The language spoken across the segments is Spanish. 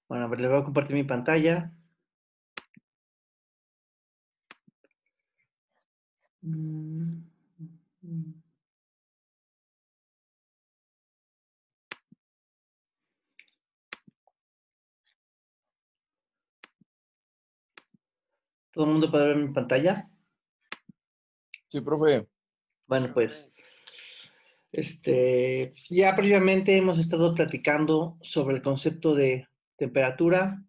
Bueno, a ver, les voy a compartir mi pantalla. Mm, mm. ¿Todo el mundo puede ver mi pantalla? Sí, profe. Bueno, pues, ya previamente hemos estado platicando sobre el concepto de temperatura,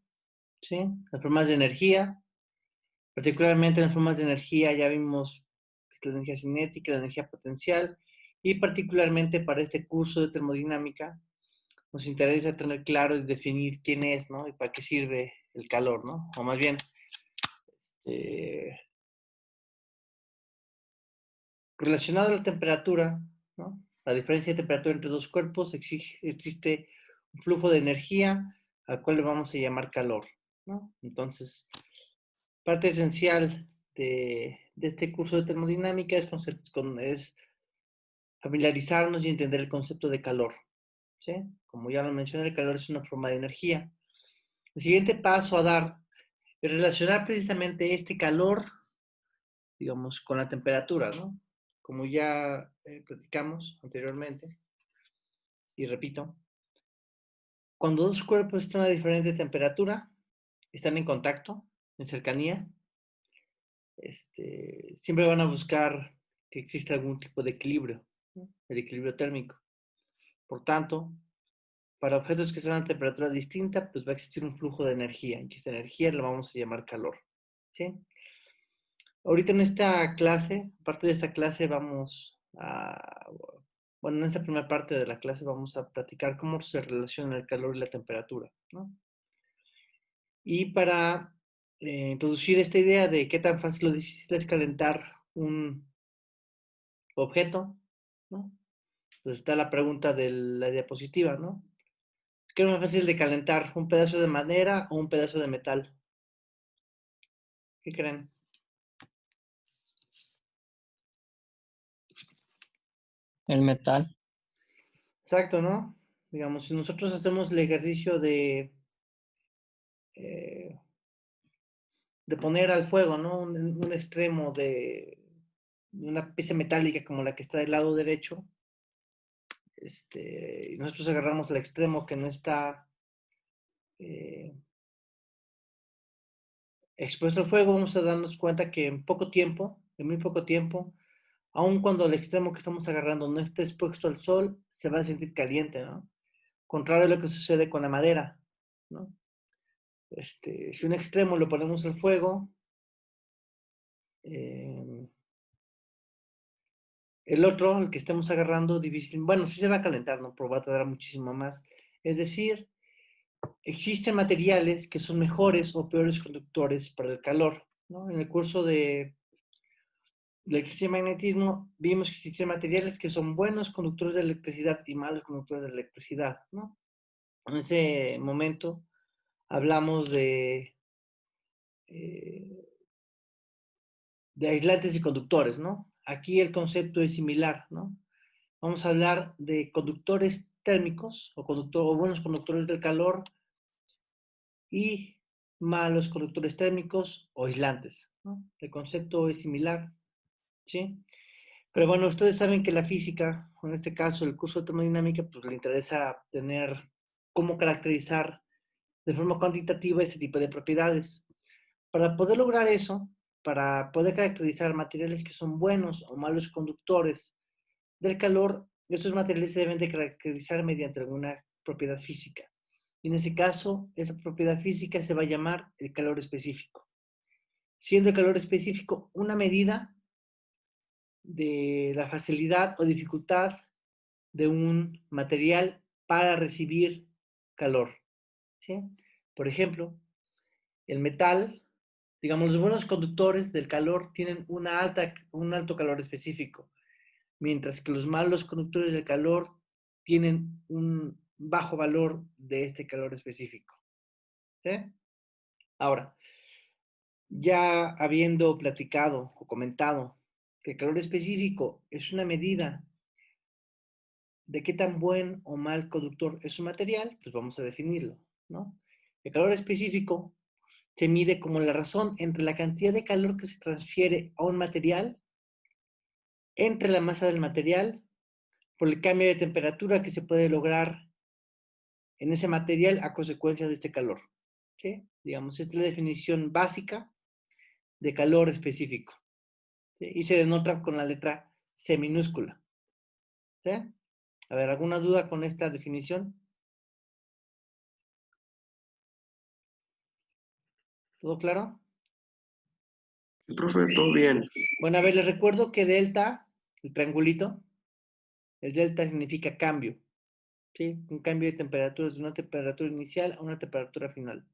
¿sí? Las formas de energía. Particularmente en las formas de energía ya vimos la energía cinética, la energía potencial, y particularmente para este curso de termodinámica nos interesa tener claro y definir quién es, ¿no? Y para qué sirve el calor, ¿no? O más bien, eh, relacionado a la temperatura, ¿no? La diferencia de temperatura entre dos cuerpos, existe un flujo de energía al cual le vamos a llamar calor, ¿no? Entonces, parte esencial de este curso de termodinámica es familiarizarnos y entender el concepto de calor, ¿sí? Como ya lo mencioné, el calor es una forma de energía. El siguiente paso a dar es relacionar precisamente este calor, digamos, con la temperatura, ¿no? Como ya platicamos anteriormente, y repito, cuando dos cuerpos están a diferente temperatura, están en contacto, en cercanía, siempre van a buscar que exista algún tipo de equilibrio, ¿no? El equilibrio térmico. Por tanto, para objetos que están a temperatura distinta, pues va a existir un flujo de energía, y que esa energía la vamos a llamar calor, ¿sí? Ahorita en esta clase, parte de esta clase bueno, en esta primera parte de la clase vamos a platicar cómo se relaciona el calor y la temperatura, ¿no? Y para introducir esta idea de qué tan fácil o difícil es calentar un objeto, ¿no? Pues está la pregunta de la diapositiva, ¿no? ¿Qué es más fácil de calentar, un pedazo de madera o un pedazo de metal? ¿Qué creen? El metal. Exacto, ¿no? Digamos, si nosotros hacemos el ejercicio eh, de poner al fuego, ¿no? Un extremo de una pieza metálica como la que está del lado derecho, y nosotros agarramos el extremo que no está eh, expuesto al fuego, vamos a darnos cuenta que en poco tiempo, en muy poco tiempo, aun cuando el extremo que estamos agarrando no esté expuesto al sol, se va a sentir caliente, ¿no? Contrario a lo que sucede con la madera, ¿no? Si un extremo lo ponemos al fuego, eh, el otro, el que estemos agarrando, difícil, bueno, sí se va a calentar, ¿no? Pero va a tardar muchísimo más. Es decir, existen materiales que son mejores o peores conductores para el calor, ¿no? En el curso de electricidad y magnetismo vimos que existen materiales que son buenos conductores de electricidad y malos conductores de electricidad, ¿no? En ese momento hablamos eh, de aislantes y conductores, ¿no? Aquí el concepto es similar, ¿no? Vamos a hablar de conductores térmicos o buenos conductores del calor y malos conductores térmicos o aislantes, ¿no? El concepto es similar, ¿sí? Pero bueno, ustedes saben que la física, en este caso el curso de termodinámica, pues le interesa tener cómo caracterizar de forma cuantitativa este tipo de propiedades. Para poder lograr eso, para poder caracterizar materiales que son buenos o malos conductores del calor, estos materiales se deben de caracterizar mediante alguna propiedad física. Y en ese caso, esa propiedad física se va a llamar el calor específico. Siendo el calor específico una medida de la facilidad o dificultad de un material para recibir calor, ¿sí? Por ejemplo, el metal, digamos, los buenos conductores del calor tienen un alto calor específico, mientras que los malos conductores del calor tienen un bajo valor de este calor específico, ¿sí? Ahora, ya habiendo platicado o comentado que el calor específico es una medida de qué tan buen o mal conductor es un material, pues vamos a definirlo, ¿no? El calor específico se mide como la razón entre la cantidad de calor que se transfiere a un material entre la masa del material por el cambio de temperatura que se puede lograr en ese material a consecuencia de este calor. ¿Sí? Digamos, esta es la definición básica de calor específico. ¿Sí? Y se denota con la letra C minúscula. ¿Sí? A ver, ¿alguna duda con esta definición? ¿Todo claro? Sí, profe, todo bien. Bueno, a ver, les recuerdo que delta, el triangulito, el delta significa cambio. ¿Sí? Un cambio de temperatura de una temperatura inicial a una temperatura final.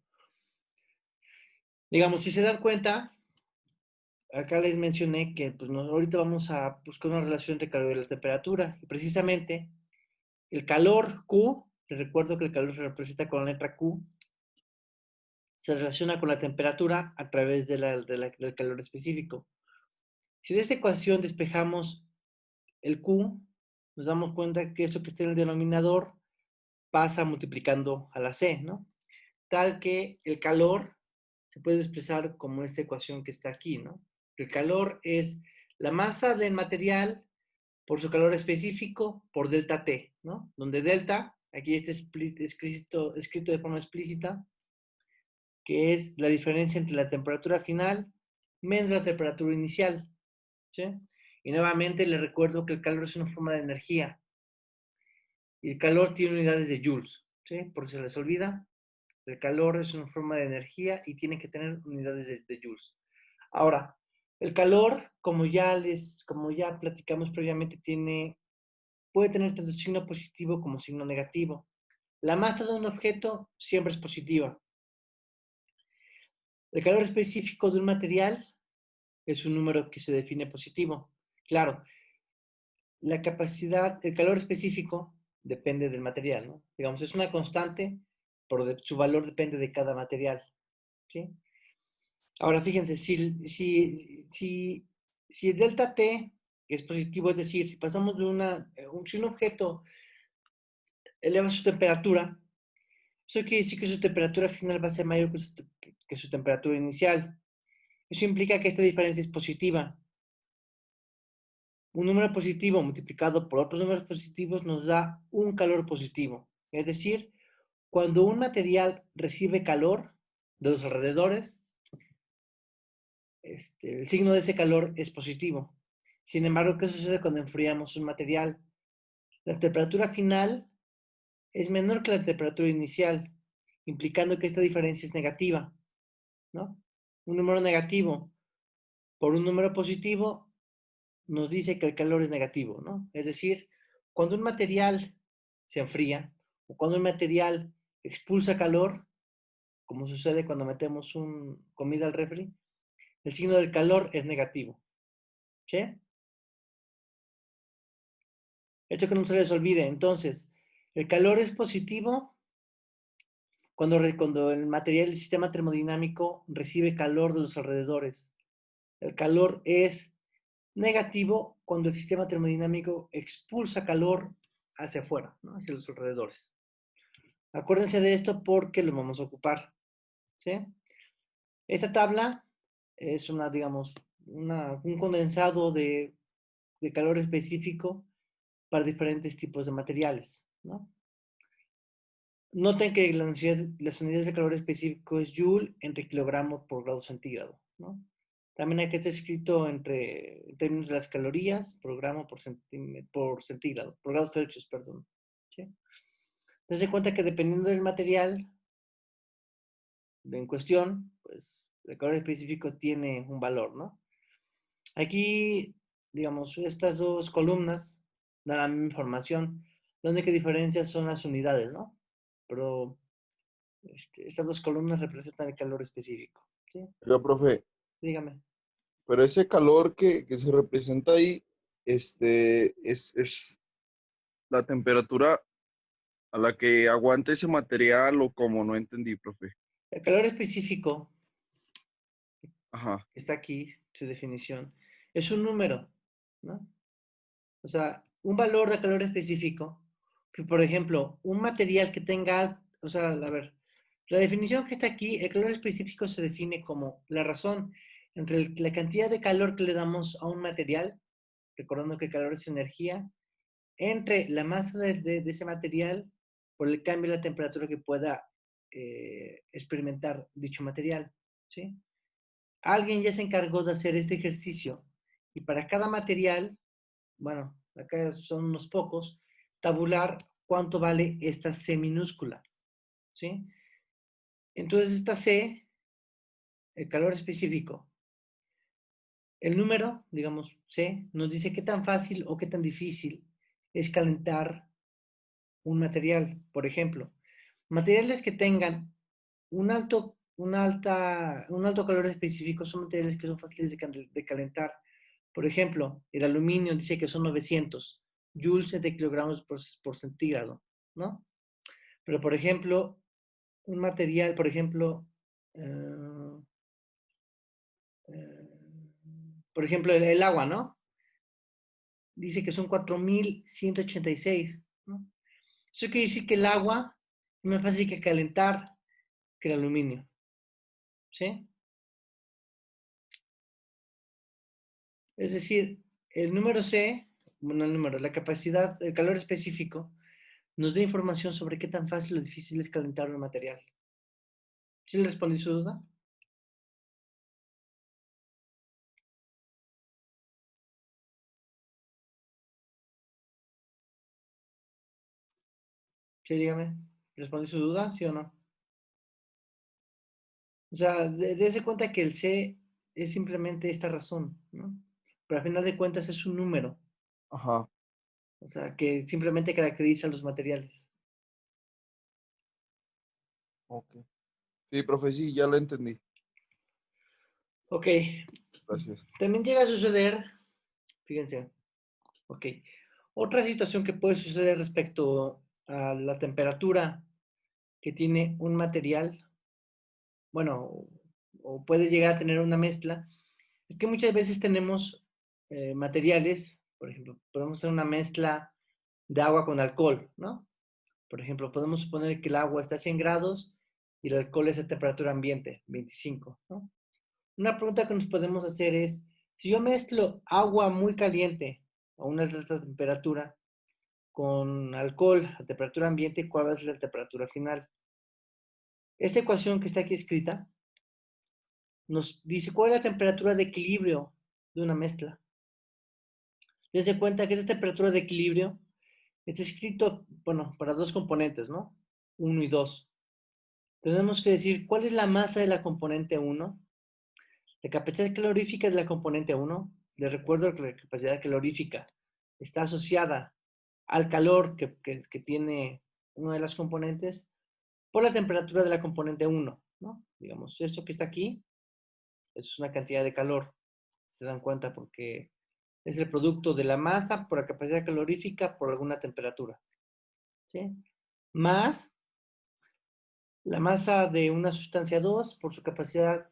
Digamos, si se dan cuenta, acá les mencioné que pues, ahorita vamos a buscar una relación entre calor y la temperatura. Y precisamente el calor Q, les recuerdo que el calor se representa con la letra Q, se relaciona con la temperatura a través del calor específico. Si de esta ecuación despejamos el Q, nos damos cuenta que eso que está en el denominador pasa multiplicando a la C, ¿no? Tal que el calor se puede expresar como esta ecuación que está aquí, ¿no? El calor es la masa del material por su calor específico por delta T, ¿no? Donde delta, aquí está escrito de forma explícita, que es la diferencia entre la temperatura final menos la temperatura inicial, ¿sí? Y nuevamente les recuerdo que el calor es una forma de energía y el calor tiene unidades de joules, ¿sí? Por si se les olvida, el calor es una forma de energía y tiene que tener unidades de joules. Ahora, el calor, como ya platicamos previamente, puede tener tanto signo positivo como signo negativo. La masa de un objeto siempre es positiva. El calor específico de un material es un número que se define positivo. Claro, la capacidad, el calor específico depende del material, ¿no? Digamos, es una constante, pero su valor depende de cada material, ¿sí? Ahora, fíjense, si el delta T es positivo, es decir, si pasamos de si un objeto eleva su temperatura, eso quiere decir que su temperatura final va a ser mayor que su temperatura inicial. Eso implica que esta diferencia es positiva. Un número positivo multiplicado por otros números positivos nos da un calor positivo. Es decir, cuando un material recibe calor de los alrededores, el signo de ese calor es positivo. Sin embargo, ¿qué sucede cuando enfriamos un material? La temperatura final es menor que la temperatura inicial, implicando que esta diferencia es negativa, ¿no? Un número negativo por un número positivo nos dice que el calor es negativo, ¿no? Es decir, cuando un material se enfría o cuando un material expulsa calor, como sucede cuando metemos comida al refri, el signo del calor es negativo. ¿Sí? Esto que no se les olvide. Entonces, el calor es positivo cuando el material del sistema termodinámico recibe calor de los alrededores. El calor es negativo cuando el sistema termodinámico expulsa calor hacia afuera, ¿no? Hacia los alrededores. Acuérdense de esto porque lo vamos a ocupar. ¿Sí? Esta tabla es digamos, un condensado de calor específico para diferentes tipos de materiales, ¿no? Noten que las unidades de calor específico es Joule entre kilogramo por grado centígrado, ¿no? También aquí está escrito en términos de las calorías, por gramo por centígrado, por grados Celsius, perdón. ¿Sí? Dense cuenta que dependiendo del material en cuestión, pues el calor específico tiene un valor, ¿no? Aquí, digamos, estas dos columnas dan la misma información. La única diferencia son las unidades, ¿no? Pero estas dos columnas representan el calor específico. ¿Sí? Oiga, profe, Dígame. pero ese calor que se representa ahí, es la temperatura a la que aguanta ese material o como no entendí, profe. El calor específico, Ajá. que está aquí, su definición, es un número, ¿no? O sea, un valor de calor específico, que por ejemplo, un material que tenga, o sea, a ver, La definición que está aquí, el calor específico se define como la razón entre la cantidad de calor que le damos a un material, recordando que el calor es energía, entre la masa de ese material por el cambio de la temperatura que pueda experimentar dicho material, ¿sí? Alguien ya se encargó de hacer este ejercicio y para cada material, bueno, acá son unos pocos, tabular cuánto vale esta C minúscula, ¿sí? Entonces esta C, el calor específico, el número, digamos C, nos dice qué tan fácil o qué tan difícil es calentar un material. Por ejemplo, materiales que tengan un alto calor específico son materiales que son fáciles de calentar. Por ejemplo, el aluminio dice que son 900 joules de kilogramos por centígrado, ¿no? Pero, por ejemplo, un material, por ejemplo, eh, eh, por ejemplo, el agua, ¿no? Dice que son 4186, ¿no? Eso quiere decir que el agua es más fácil que calentar que el aluminio, ¿sí? Es decir, el número C, bueno, el número, la capacidad, el calor específico, nos da información sobre qué tan fácil o difícil es calentar un material. ¿Sí le respondí su duda? Sí, dígame. ¿Respondí su duda? ¿Sí o no? O sea, dése cuenta que el C es simplemente esta razón, ¿no? Pero al final de cuentas es un número, Ajá, o sea, que simplemente caracteriza los materiales. ok. Sí, profe, sí, ya lo entendí. Ok, Gracias. también llega a suceder, fíjense, ok, otra situación que puede suceder respecto a la temperatura que tiene un material, bueno, o puede llegar a tener una mezcla, es que muchas veces tenemos materiales, por ejemplo, podemos hacer una mezcla de agua con alcohol, ¿no? Por ejemplo, podemos suponer que el agua está a 100 grados y el alcohol es a temperatura ambiente, 25, ¿no? Una pregunta que nos podemos hacer es, si yo mezclo agua muy caliente a una alta temperatura con alcohol a temperatura ambiente, ¿cuál va a ser la temperatura final? Esta ecuación que está aquí escrita nos dice cuál es la temperatura de equilibrio de una mezcla. Dense cuenta que esa temperatura de equilibrio está escrito, bueno, para dos componentes, ¿no? 1 y 2. Tenemos que decir cuál es la masa de la componente 1, la capacidad calorífica de la componente 1. Les recuerdo que la capacidad calorífica está asociada al calor que tiene una de las componentes por la temperatura de la componente 1, ¿no? Digamos, esto que está aquí es una cantidad de calor. Se dan cuenta porque es el producto de la masa por la capacidad calorífica por alguna temperatura, ¿sí? Más la masa de una sustancia 2 por su capacidad,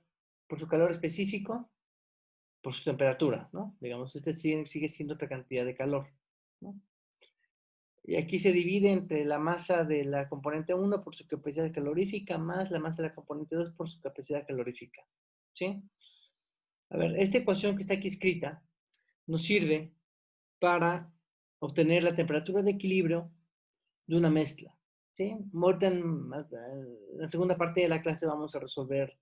por su calor específico, por su temperatura, ¿no? Digamos, este sigue siendo otra cantidad de calor, ¿no? Y aquí se divide entre la masa de la componente 1 por su capacidad calorífica más la masa de la componente 2 por su capacidad calorífica, ¿sí? A ver, esta ecuación que está aquí escrita nos sirve para obtener la temperatura de equilibrio de una mezcla, ¿sí? Ahorita en la segunda parte de la clase vamos a resolver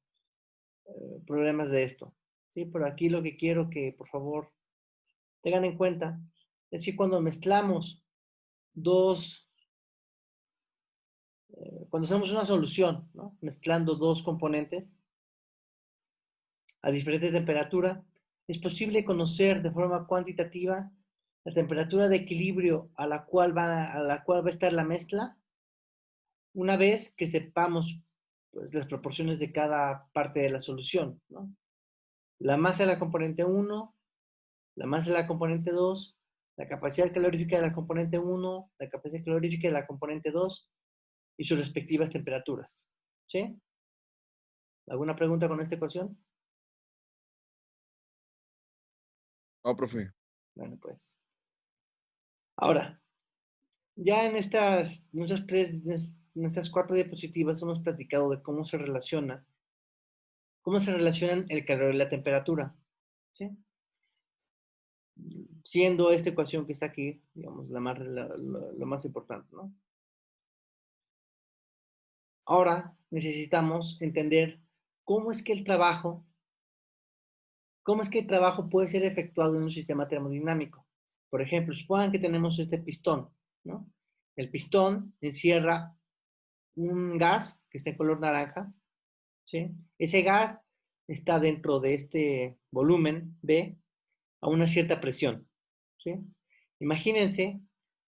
problemas de esto, ¿sí? Pero aquí lo que quiero que, por favor, tengan en cuenta es que cuando mezclamos dos, cuando hacemos una solución, ¿no? Mezclando dos componentes a diferente temperatura, es posible conocer de forma cuantitativa la temperatura de equilibrio a la cual va a estar la mezcla una vez que sepamos pues, las proporciones de cada parte de la solución, ¿no? La masa de la componente 1, la masa de la componente 2, la capacidad calorífica de la componente 1, la capacidad calorífica de la componente 2 y sus respectivas temperaturas. ¿Sí? ¿Alguna pregunta con esta ecuación? No, profe. Bueno, pues. Ahora, ya en estos tres en estas 4 diapositivas hemos platicado de cómo se relacionan el calor y la temperatura, ¿sí? Siendo esta ecuación que está aquí, digamos, lo más importante, ¿no? Ahora necesitamos entender cómo es que el trabajo puede ser efectuado en un sistema termodinámico. Por ejemplo, supongan que tenemos este pistón, ¿no? El pistón encierra un gas que está en color naranja, ¿sí? Ese gas está dentro de este volumen B a una cierta presión, ¿sí? Imagínense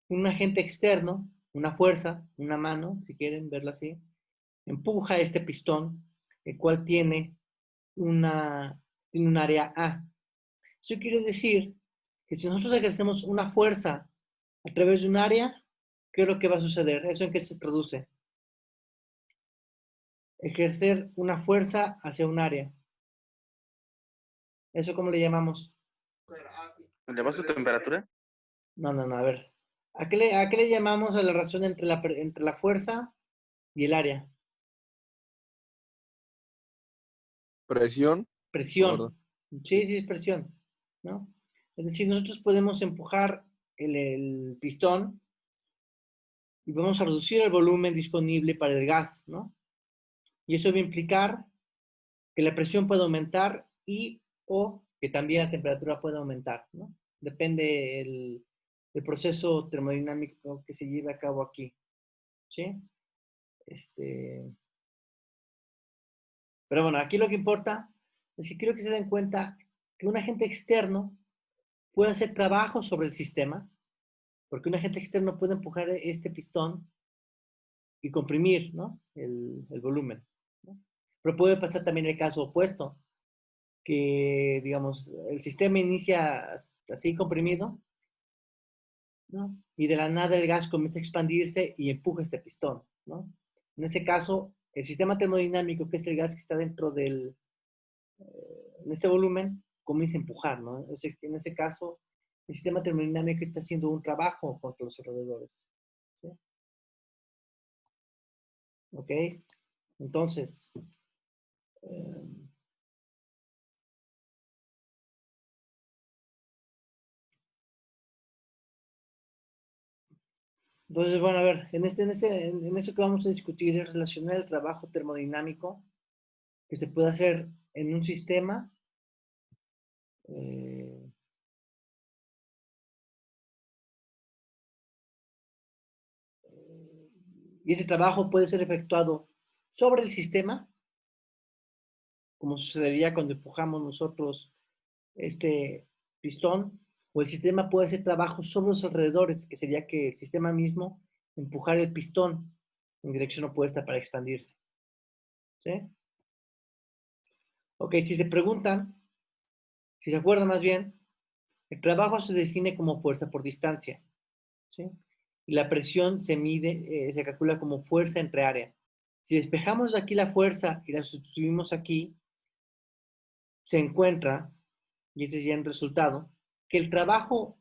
un agente externo, una fuerza, una mano, si quieren verlo así, empuja este pistón, el cual tiene un área A. Eso quiere decir que si nosotros ejercemos una fuerza a través de un área, ¿qué es lo que va a suceder? ¿Eso en qué se traduce? Ejercer una fuerza hacia un área. ¿Eso cómo le llamamos? ¿Eleva su temperatura? No, a ver. ¿A qué le llamamos a la relación entre la fuerza y el área? Presión. Presión. Sí, es presión, ¿no? Es decir, nosotros podemos empujar el pistón y vamos a reducir el volumen disponible para el gas, ¿no? Y eso va a implicar que la presión puede aumentar y o que también la temperatura puede aumentar, ¿no? Depende el proceso termodinámico que se lleve a cabo aquí, ¿sí? Pero bueno, aquí lo que importa es que quiero que se den cuenta que un agente externo puede hacer trabajo sobre el sistema, porque un agente externo puede empujar este pistón y comprimir, ¿no? el volumen, ¿no? Pero puede pasar también el caso opuesto, que, digamos, el sistema inicia así comprimido, ¿no? Y de la nada el gas comienza a expandirse y empuja este pistón, ¿no? En ese caso, el sistema termodinámico, que es el gas que está dentro en este volumen, comienza a empujar, ¿no? O sea, en ese caso, el sistema termodinámico está haciendo un trabajo contra los alrededores, ¿sí? ¿Ok? Entonces, eh, bueno, a ver, en eso que vamos a discutir es relacionar el trabajo termodinámico que se puede hacer en un sistema eh, y ese trabajo puede ser efectuado sobre el sistema, como sucedería cuando empujamos nosotros este pistón, o el sistema puede hacer trabajo sobre los alrededores, que sería que el sistema mismo empujar el pistón en dirección opuesta para expandirse, ¿sí? Ok, si se preguntan, si se acuerdan más bien, el trabajo se define como fuerza por distancia, ¿sí? Y la presión se mide, se calcula como fuerza entre área. Si despejamos aquí la fuerza y la sustituimos aquí, se encuentra, y ese es ya el resultado, que el trabajo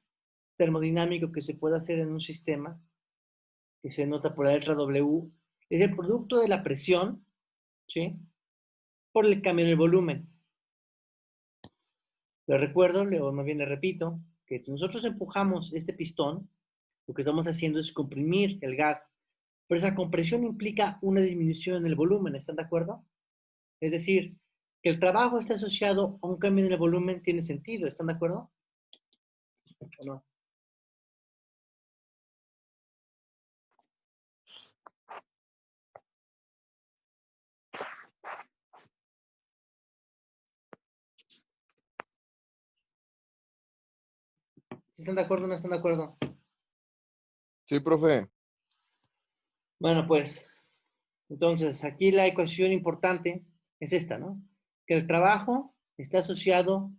termodinámico que se puede hacer en un sistema, que se nota por la letra W, es el producto de la presión, ¿sí? Por el cambio en el volumen. Le recuerdo, o más bien le repito, que si nosotros empujamos este pistón, lo que estamos haciendo es comprimir el gas, pero esa compresión implica una disminución en el volumen, ¿están de acuerdo? Es decir, que el trabajo está asociado a un cambio en el volumen tiene sentido, ¿están de acuerdo? ¿O no? ¿Sí están de acuerdo o no están de acuerdo? Sí, profe. Bueno, pues, entonces, aquí la ecuación importante es esta, ¿no? Que el trabajo está asociado,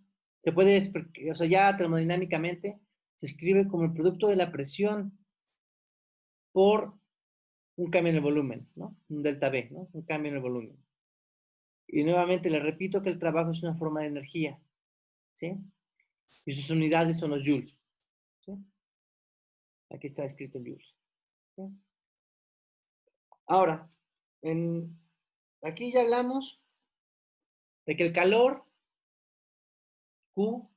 o sea, ya termodinámicamente, se escribe como el producto de la presión por un cambio en el volumen, ¿no? Un delta V, ¿no? Un cambio en el volumen. Y nuevamente le repito que el trabajo es una forma de energía, ¿sí? Y sus unidades son los joules, ¿sí? Aquí está escrito en joules, ¿sí? Ahora, aquí ya hablamos de que el calor, Q,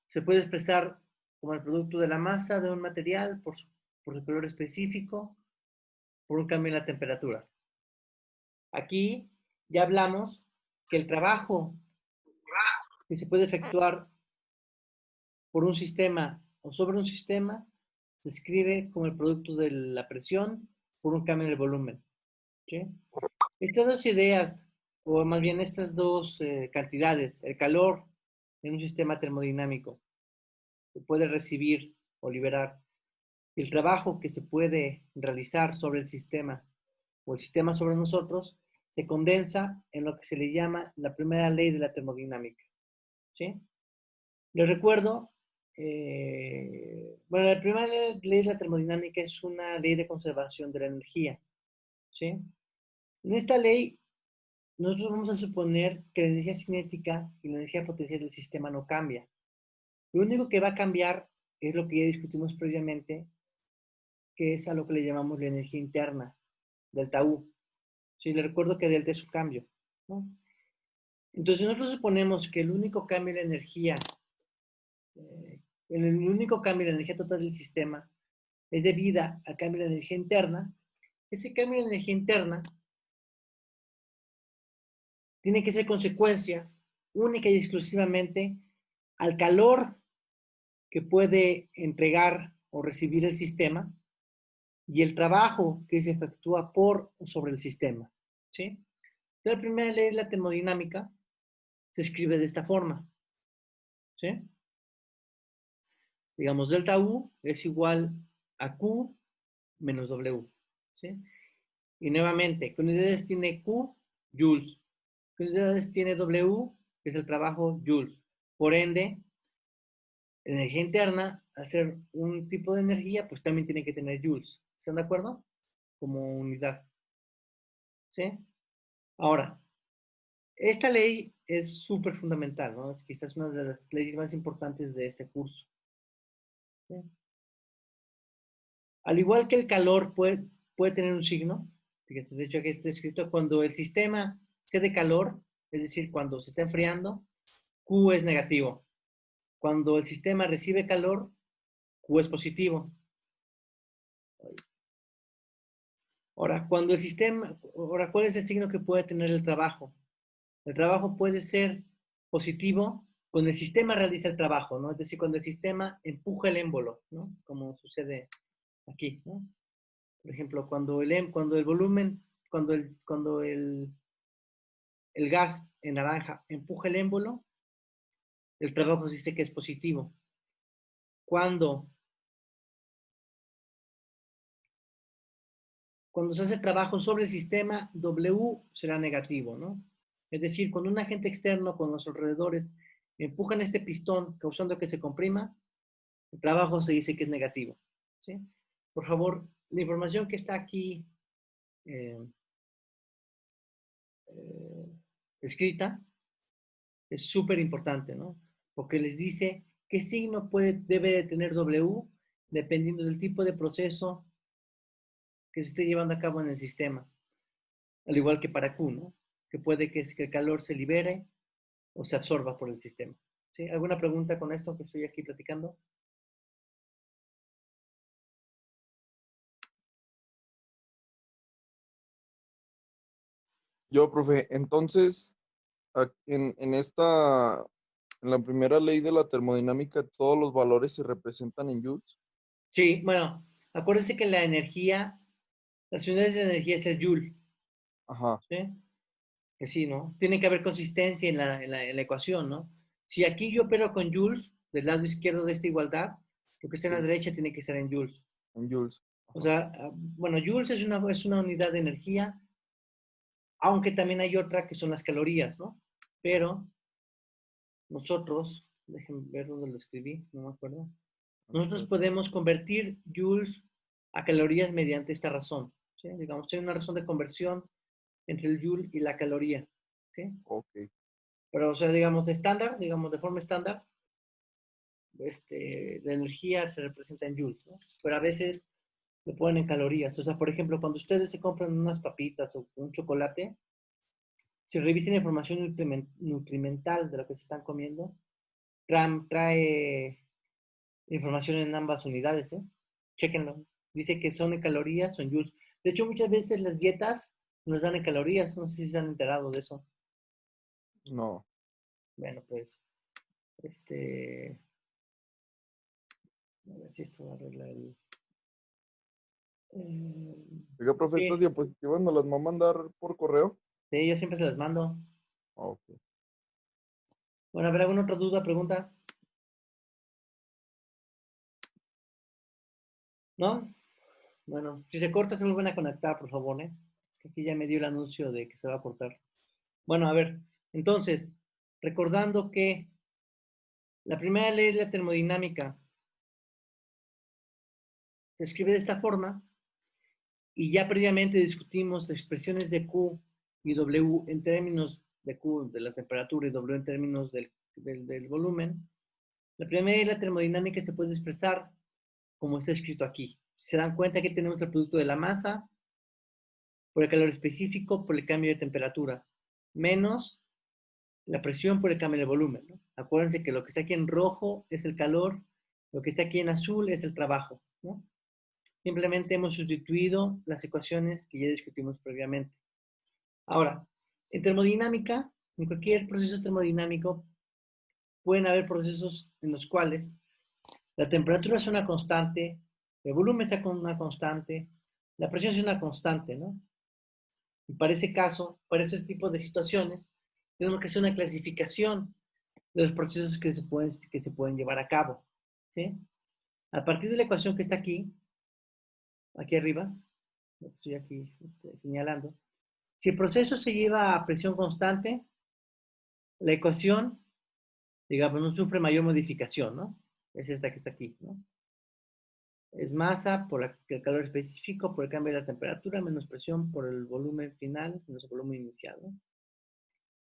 se puede expresar como el producto de la masa de un material por su calor específico, por un cambio en la temperatura. Aquí ya hablamos que el trabajo que se puede efectuar por un sistema o sobre un sistema se escribe como el producto de la presión por un cambio en el volumen. ¿Sí? Estas dos ideas, o más bien estas dos cantidades, el calor en un sistema termodinámico que puede recibir o liberar, y el trabajo que se puede realizar sobre el sistema o el sistema sobre nosotros, se condensa en lo que se le llama la primera ley de la termodinámica. ¿Sí? Les recuerdo, bueno, la primera ley de la termodinámica es una ley de conservación de la energía. ¿Sí? En esta ley, nosotros vamos a suponer que la energía cinética y la energía potencial del sistema no cambia. Lo único que va a cambiar es lo que ya discutimos previamente, que es a lo que le llamamos la energía interna, delta U. Sí, les recuerdo que delta es su cambio, ¿no? Entonces, nosotros suponemos que el único cambio en la energía, el único cambio en la energía total del sistema es debido al cambio de la energía interna. Ese cambio de energía interna tiene que ser consecuencia única y exclusivamente al calor que puede entregar o recibir el sistema y el trabajo que se efectúa por o sobre el sistema. ¿Sí? La primera ley de la termodinámica se escribe de esta forma. ¿Sí? Digamos, delta U es igual a Q menos W. ¿Sí? Y nuevamente, ¿qué unidades tiene Q? Joules. ¿Qué unidades tiene W? Que es el trabajo Joules. Por ende, energía interna, al ser un tipo de energía, pues también tiene que tener Joules. ¿Están de acuerdo? Como unidad. ¿Sí? Ahora, esta ley es súper fundamental, ¿no? Es quizás una de las leyes más importantes de este curso. ¿Sí? Al igual que el calor puede tener un signo, fíjate, de hecho aquí está escrito, cuando el sistema sea de calor, es decir, cuando se está enfriando, Q es negativo. Cuando el sistema recibe calor, Q es positivo. Ahora, ¿cuál es el signo que puede tener el trabajo? El trabajo puede ser positivo cuando el sistema realiza el trabajo, ¿no? Es decir, cuando el sistema empuja el émbolo, ¿no? Como sucede aquí, ¿no? Por ejemplo, cuando el volumen, el gas en naranja empuja el émbolo, el trabajo se dice que es positivo. Cuando se hace trabajo sobre el sistema, W será negativo, ¿no? Es decir, cuando un agente externo con los alrededores empujan este pistón causando que se comprima, el trabajo se dice que es negativo. ¿Sí? Por favor, la información que está aquí eh, escrita es súper importante, ¿no? Porque les dice qué signo debe de tener W dependiendo del tipo de proceso que se esté llevando a cabo en el sistema. Al igual que para Q, ¿no? Que puede que el calor se libere o se absorba por el sistema. ¿Sí? ¿Alguna pregunta con esto que estoy aquí platicando? Yo, profe, entonces, en la primera ley de la termodinámica, todos los valores se representan en joules. Sí, bueno, acuérdense que la energía, las unidades de energía es el joule. Ajá, ¿Sí? Pues sí, ¿no? Tiene que haber consistencia en la ecuación, ¿no? Si aquí yo opero con joules, del lado izquierdo de esta igualdad, lo que está en la sí, derecha tiene que ser en joules. en joules. O Ajá. sea, bueno, joules es una unidad de energía, aunque también hay otra que son las calorías, ¿no? Pero nosotros, déjenme ver dónde lo escribí, no me acuerdo. Nosotros podemos convertir joules a calorías mediante esta razón. ¿Sí? Digamos, hay una razón de conversión entre el joule y la caloría. ¿Sí? Ok. Pero, o sea, digamos, de forma estándar, la energía se representa en joules, ¿no? Pero a veces lo ponen en calorías. O sea, por ejemplo, cuando ustedes se compran unas papitas o un chocolate, si revisen la información nutrimental de lo que se están comiendo, trae información en ambas unidades, ¿eh? Chéquenlo. Dice que son en calorías o en joules. De hecho, muchas veces las dietas nos dan en calorías. No sé si se han enterado de eso. No. Bueno, pues, a ver si esto arregla el... Oiga, profe, estas sí, diapositivas nos las va a mandar por correo. sí, yo siempre se las mando. Ah, ok. Bueno, ¿habrá alguna otra duda, pregunta? ¿No? Bueno, si se corta, se vuelven a conectar, por favor, ¿eh? Es que aquí ya me dio el anuncio de que se va a cortar. Bueno, a ver, entonces, recordando que la primera ley de la termodinámica se escribe de esta forma y ya previamente discutimos expresiones de Q y W en términos de Q de la temperatura y W en términos del volumen. La primera ley de la termodinámica se puede expresar como está escrito aquí. Se dan cuenta que tenemos el producto de la masa por el calor específico por el cambio de temperatura, menos la presión por el cambio de volumen, ¿no? Acuérdense que lo que está aquí en rojo es el calor, lo que está aquí en azul es el trabajo, ¿no? Simplemente hemos sustituido las ecuaciones que ya discutimos previamente. Ahora, en termodinámica, en cualquier proceso termodinámico, pueden haber procesos en los cuales la temperatura es una constante, el volumen está con una constante, la presión es una constante, ¿no? Y para ese caso, para ese tipo de situaciones, tenemos que hacer una clasificación de los procesos que se pueden llevar a cabo, ¿sí? A partir de la ecuación que está aquí arriba, lo que estoy aquí señalando, si el proceso se lleva a presión constante, la ecuación, digamos, no sufre mayor modificación, ¿no? Es esta que está aquí, ¿no? Es masa por el calor específico, por el cambio de la temperatura, menos presión por el volumen final, menos el volumen inicial, ¿no?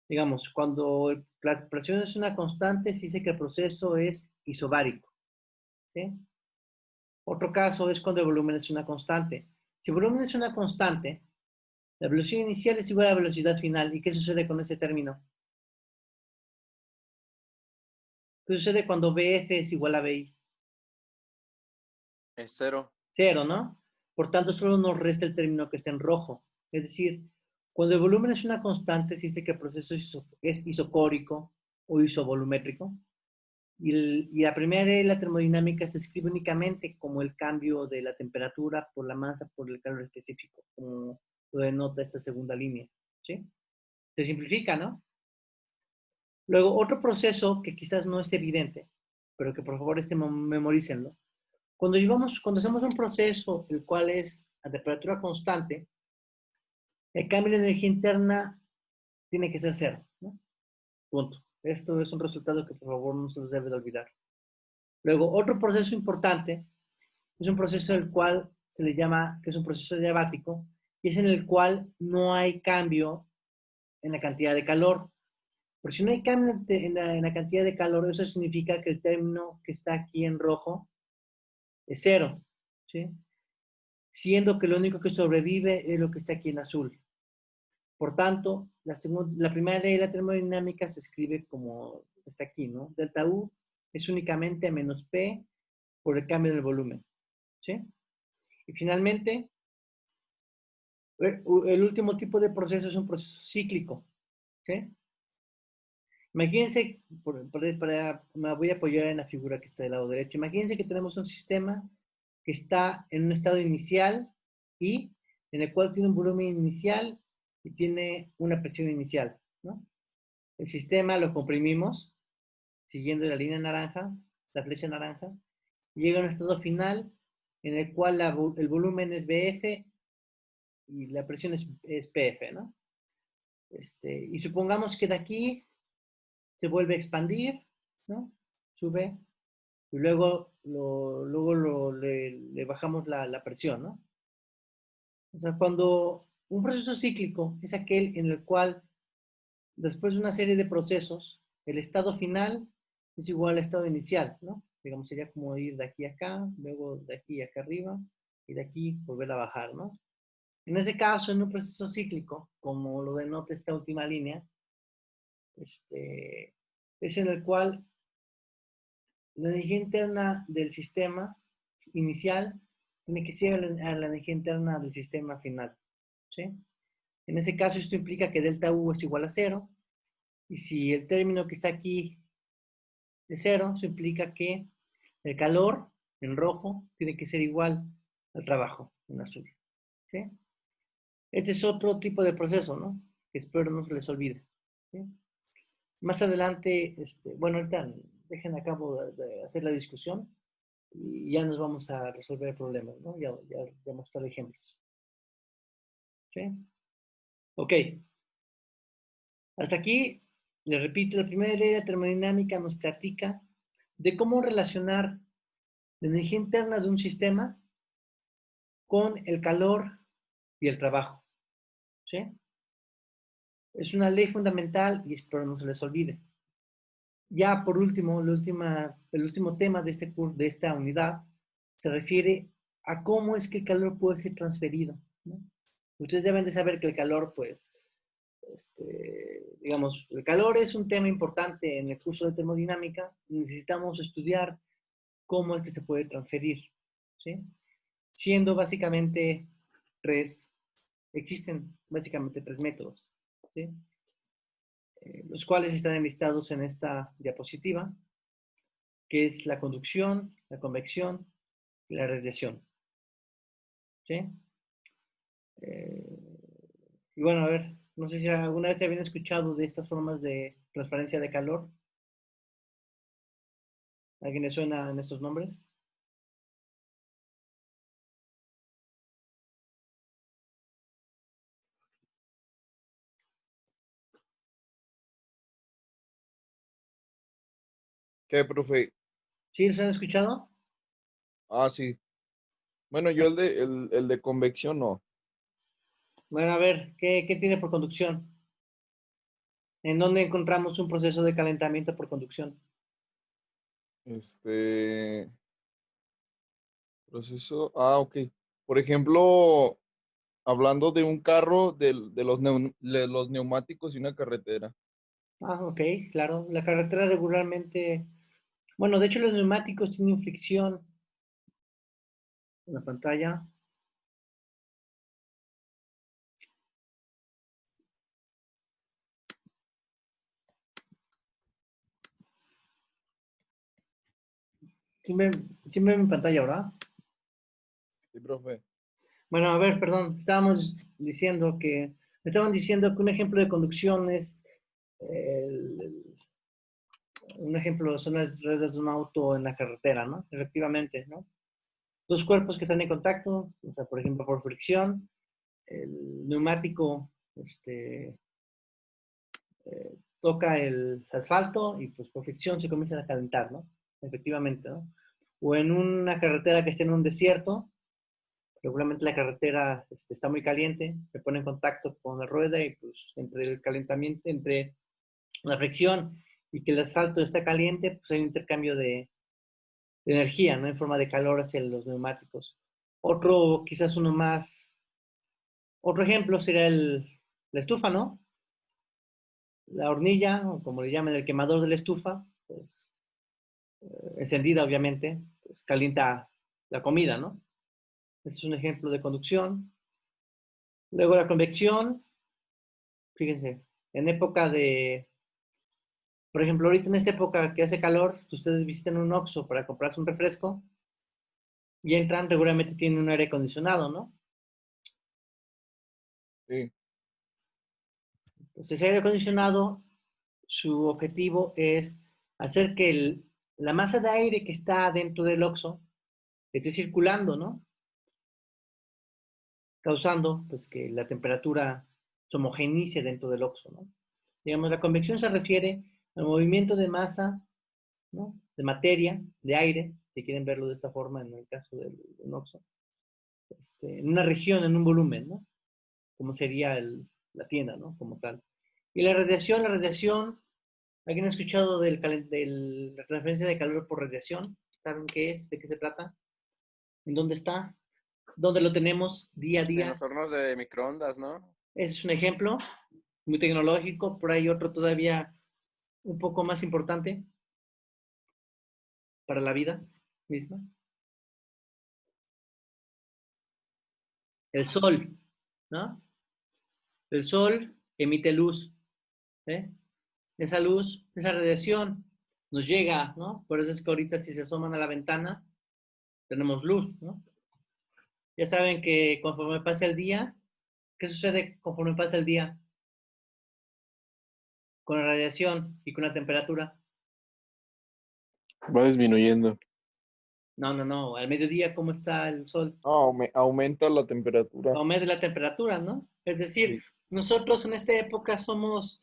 Digamos, cuando la presión es una constante, se dice que el proceso es isobárico, ¿sí? Otro caso es cuando el volumen es una constante. Si el volumen es una constante, la velocidad inicial es igual a la velocidad final. ¿Y qué sucede con ese término? ¿Qué sucede cuando BF es igual a BI? Es cero. Cero, ¿no? Por tanto, solo nos resta el término que está en rojo. Es decir, cuando el volumen es una constante, se dice que el proceso es isocórico o isovolumétrico. Y la primera ley de la termodinámica se escribe únicamente como el cambio de la temperatura por la masa por el calor específico, como lo denota esta segunda línea. ¿Sí? Se simplifica, ¿no? Luego, otro proceso que quizás no es evidente, pero que por favor memorícenlo. Cuando hacemos un proceso el cual es a temperatura constante, el cambio de energía interna tiene que ser cero, ¿no? Punto. Esto es un resultado que por favor no se nos debe de olvidar. Luego, otro proceso importante es un proceso el cual se le llama, que es un proceso diabático, y es en el cual no hay cambio en la cantidad de calor. Porque si no hay cambio en la cantidad de calor, eso significa que el término que está aquí en rojo es cero, ¿sí? Siendo que lo único que sobrevive es lo que está aquí en azul. Por tanto, la primera ley de la termodinámica se escribe como está aquí, ¿no? Delta U es únicamente menos P por el cambio del volumen, ¿sí? Y finalmente, el último tipo de proceso es un proceso cíclico, ¿sí? Imagínense, me voy a apoyar en la figura que está del lado derecho. Imagínense que tenemos un sistema que está en un estado inicial y en el cual tiene un volumen inicial y tiene una presión inicial, ¿no? El sistema lo comprimimos siguiendo la línea naranja, la flecha naranja, y llega a un estado final en el cual el volumen es BF y la presión es PF, ¿no? Y supongamos que de aquí se vuelve a expandir, ¿no? Sube, y le bajamos la presión, ¿no? O sea, cuando un proceso cíclico es aquel en el cual, después de una serie de procesos, el estado final es igual al estado inicial, ¿no? Digamos, sería como ir de aquí a acá, luego de aquí a acá arriba, y de aquí volver a bajar, ¿no? En ese caso, en un proceso cíclico, como lo denota esta última línea, es en el cual la energía interna del sistema inicial tiene que ser a la energía interna del sistema final, ¿sí? En ese caso, esto implica que delta U es igual a 0, y si el término que está aquí es 0, eso implica que el calor en rojo tiene que ser igual al trabajo en azul, ¿sí? Este es otro tipo de proceso, ¿no? Que espero no se les olvide, ¿sí? Más adelante, bueno, ahorita dejen a cabo de hacer la discusión y ya nos vamos a resolver problemas, ¿no? Ya mostrar ejemplos. ¿Sí? Ok. Hasta aquí, les repito, la primera ley de la termodinámica nos platica de cómo relacionar la energía interna de un sistema con el calor y el trabajo. ¿Sí? Es una ley fundamental y espero no se les olvide. Ya por último, el último tema de este curso, de esta unidad, se refiere a cómo es que el calor puede ser transferido, ¿no? Ustedes deben de saber que el calor, pues, digamos, el calor es un tema importante en el curso de termodinámica. Necesitamos estudiar cómo es que se puede transferir, ¿sí? Siendo básicamente existen básicamente tres métodos, ¿sí? Los cuales están enlistados en esta diapositiva, que es la conducción, la convección y la radiación. ¿Sí? Y bueno, a ver, no sé si alguna vez se habían escuchado de estas formas de transferencia de calor. ¿A ¿Alguien le suena en estos nombres? ¿Qué, profe? ¿Sí los han escuchado? Ah, sí. Bueno, yo el de convección no. Bueno, a ver, ¿qué tiene por conducción? ¿En dónde encontramos un proceso de calentamiento por conducción? Este proceso. Ah, ok. Por ejemplo, hablando de un carro, de los neumáticos y una carretera. Ah, ok, claro. La carretera regularmente, bueno, de hecho los neumáticos tienen fricción en la pantalla. Sí ven mi pantalla, ¿verdad? Sí, profe. Bueno, a ver, perdón, me estaban diciendo que un ejemplo de conducción es, un ejemplo son las ruedas de un auto en la carretera, ¿no? Efectivamente, ¿no? Dos cuerpos que están en contacto, o sea, por ejemplo, por fricción, el neumático, toca el asfalto y pues por fricción se comienzan a calentar, ¿no? Efectivamente, ¿no? O en una carretera que esté en un desierto, regularmente la carretera está muy caliente, se pone en contacto con la rueda y pues entre el calentamiento, entre la fricción y que el asfalto está caliente, pues hay un intercambio de energía, ¿no? En forma de calor hacia los neumáticos. Quizás otro ejemplo sería la estufa, ¿no? La hornilla, o como le llaman, el quemador de la estufa, pues encendida obviamente, pues calienta la comida, ¿no? Este es un ejemplo de conducción. Luego la convección, fíjense, en época por ejemplo, ahorita en esta época que hace calor, ustedes visitan un Oxxo para comprarse un refresco y entran, regularmente tienen un aire acondicionado, ¿no? Sí. Entonces, ese aire acondicionado, su objetivo es hacer que la masa de aire que está dentro del Oxxo esté circulando, ¿no? Causando, pues, que la temperatura se homogenice dentro del Oxxo, ¿no? Digamos, la convección se refiere al movimiento de masa, ¿no? De materia, de aire, si quieren verlo de esta forma en el caso del OXXO, en una región, en un volumen, ¿no? Como sería la tienda, ¿no? Como tal. Y la radiación, ¿alguien ha escuchado de la transferencia de calor por radiación? ¿Saben qué es? ¿De qué se trata? ¿En dónde está? ¿Dónde lo tenemos día a En día? los hornos de microondas, ¿no? Ese es un ejemplo muy tecnológico. Por ahí otro todavía un poco más importante para la vida misma. El sol, ¿no? El sol emite luz, ¿eh? Esa luz, esa radiación nos llega, ¿no? Por eso es que ahorita si se asoman a la ventana, tenemos luz, ¿no? Ya saben que conforme pasa el día, ¿qué sucede conforme pasa el día? Con la radiación y con la temperatura. Va disminuyendo. No. Al mediodía, ¿cómo está el sol? No, aumenta la temperatura. Aumenta la temperatura, ¿no? Es decir, Sí. nosotros en esta época somos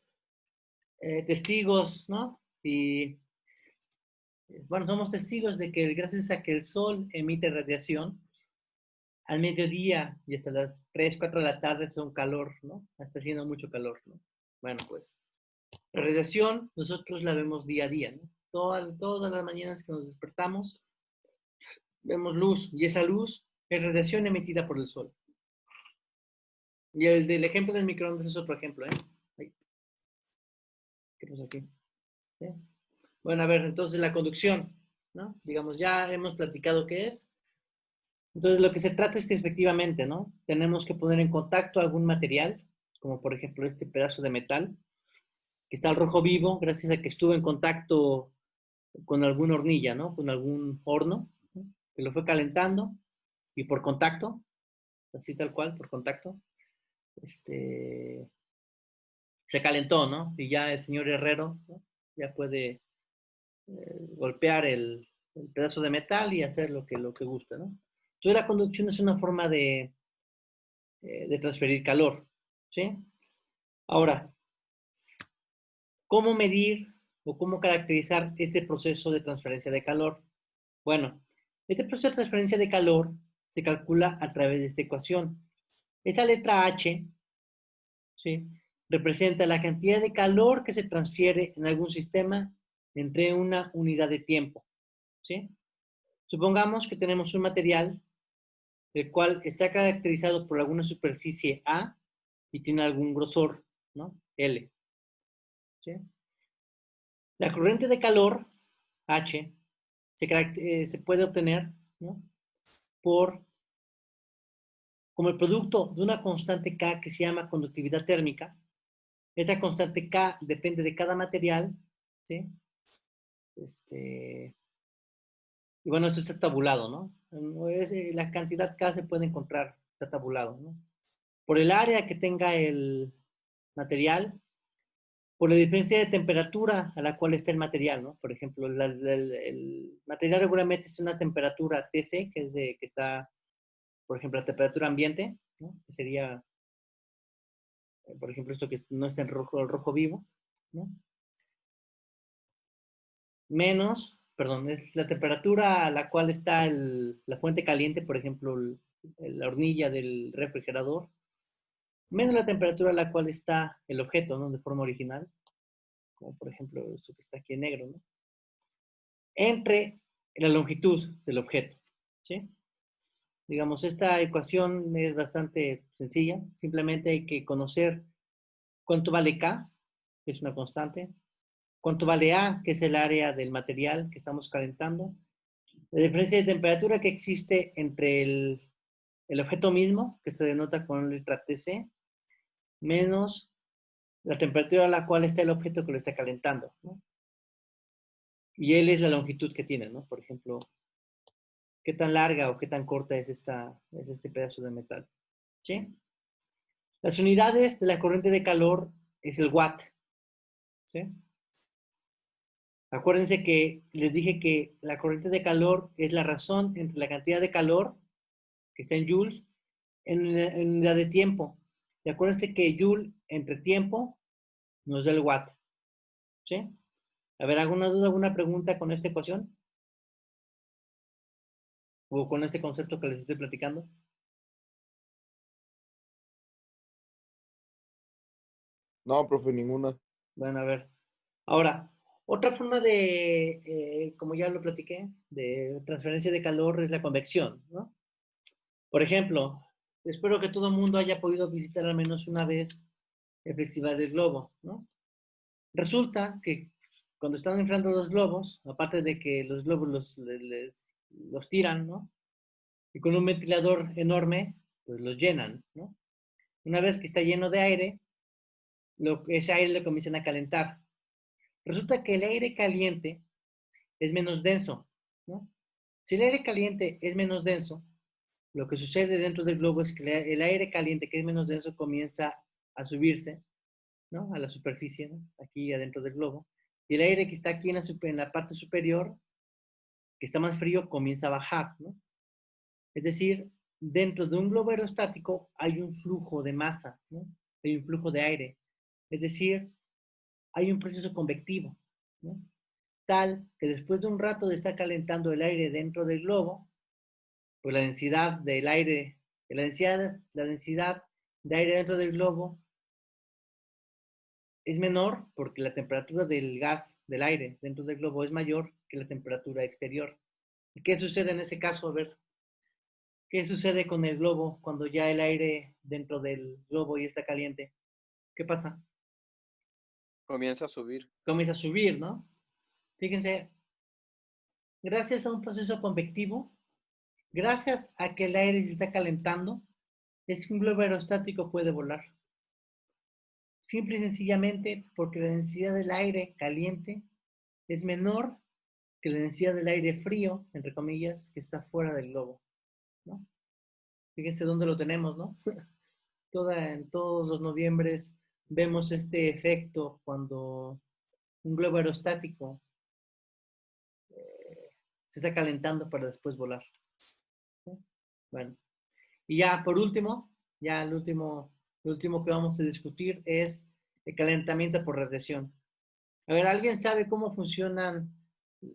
testigos, ¿no? Y bueno, somos testigos de que gracias a que el sol emite radiación, al mediodía y hasta las 3, 4 de la tarde son calor, ¿no? Está haciendo mucho calor, ¿no? Bueno, pues la radiación nosotros la vemos día a día, ¿no? Todas las mañanas que nos despertamos, vemos luz y esa luz es radiación emitida por el sol. Y el del ejemplo del microondas es otro ejemplo, ¿eh? Ay, ¿qué pasó aquí? ¿Sí? Bueno, a ver, entonces la conducción, ¿no? Digamos, ya hemos platicado qué es. Entonces, lo que se trata es que efectivamente, ¿no? Tenemos que poner en contacto algún material, como por ejemplo este pedazo de metal, que está al rojo vivo, gracias a que estuvo en contacto con alguna hornilla, ¿no? Con algún horno, ¿no? Que lo fue calentando y por contacto, así tal cual, por contacto, se calentó, ¿no? Y ya el señor herrero, ¿no? Ya puede golpear el pedazo de metal y hacer lo que gusta, ¿no? Entonces la conducción es una forma de transferir calor, ¿sí? Ahora, ¿cómo medir o cómo caracterizar este proceso de transferencia de calor? Bueno, este proceso de transferencia de calor se calcula a través de esta ecuación. Esta letra H, ¿sí?, representa la cantidad de calor que se transfiere en algún sistema entre una unidad de tiempo, ¿sí? Supongamos que tenemos un material el cual está caracterizado por alguna superficie A y tiene algún grosor, ¿no? L, ¿sí? La corriente de calor, H, se puede obtener, ¿no?, como el producto de una constante K que se llama conductividad térmica. Esa constante K depende de cada material, ¿sí? Y bueno, esto está tabulado, ¿no? La cantidad K se puede encontrar, está tabulado, ¿no? Por el área que tenga el material, por la diferencia de temperatura a la cual está el material, ¿no? Por ejemplo, el material regularmente es una temperatura TC, que está, por ejemplo, la temperatura ambiente, ¿no? Que sería, por ejemplo, esto que no está en rojo, el rojo vivo, ¿no? Menos, perdón, es la temperatura a la cual está la fuente caliente, por ejemplo, la hornilla del refrigerador, menos la temperatura a la cual está el objeto, ¿no?, de forma original, como por ejemplo esto que está aquí en negro, ¿no?, entre la longitud del objeto, ¿sí? Digamos, esta ecuación es bastante sencilla, simplemente hay que conocer cuánto vale K, que es una constante, cuánto vale A, que es el área del material que estamos calentando, la diferencia de temperatura que existe entre el objeto mismo, que se denota con la letra TC, menos la temperatura a la cual está el objeto que lo está calentando, ¿no? Y L es la longitud que tiene, ¿no? Por ejemplo, qué tan larga o qué tan corta es este pedazo de metal, ¿sí? Las unidades de la corriente de calor es el watt, ¿sí? Acuérdense que les dije que la corriente de calor es la razón entre la cantidad de calor, que está en joules, en unidad de tiempo. Y acuérdense que joule entre tiempo nos da el watt, ¿sí? A ver, ¿alguna duda, alguna pregunta con esta ecuación? ¿O con este concepto que les estoy platicando? No, profe, ninguna. Bueno, a ver. Ahora, otra forma como ya lo platiqué, de transferencia de calor es la convección, ¿no? Por ejemplo, espero que todo el mundo haya podido visitar al menos una vez el Festival del Globo, ¿no? Resulta que cuando están inflando los globos, aparte de que los globos los tiran, ¿no? Y con un ventilador enorme, pues los llenan, ¿no? Una vez que está lleno de aire, ese aire lo comienzan a calentar. Resulta que el aire caliente es menos denso, ¿no? Si el aire caliente es menos denso, lo que sucede dentro del globo es que el aire caliente, que es menos denso, comienza a subirse, ¿no? A la superficie, ¿no? Aquí adentro del globo. Y el aire que está aquí en la parte superior, que está más frío, comienza a bajar, ¿no? Es decir, dentro de un globo aerostático hay un flujo de masa, ¿no? Hay un flujo de aire. Es decir, hay un proceso convectivo, ¿no? Tal que después de un rato de estar calentando el aire dentro del globo, pues la densidad del aire, la densidad de aire dentro del globo es menor porque la temperatura del gas, del aire dentro del globo es mayor que la temperatura exterior. ¿Y qué sucede en ese caso? A ver, ¿qué sucede con el globo cuando ya el aire dentro del globo ya está caliente? ¿Qué pasa? Comienza a subir. Comienza a subir, ¿no? Fíjense, gracias a un proceso convectivo, gracias a que el aire se está calentando, es que un globo aerostático puede volar. Simple y sencillamente porque la densidad del aire caliente es menor que la densidad del aire frío, entre comillas, que está fuera del globo, ¿no? Fíjense dónde lo tenemos, ¿no? En todos los noviembres vemos este efecto cuando un globo aerostático se está calentando para después volar, ¿no? Bueno, y ya por último, ya lo último que vamos a discutir es el calentamiento por radiación. A ver, ¿alguien sabe cómo funcionan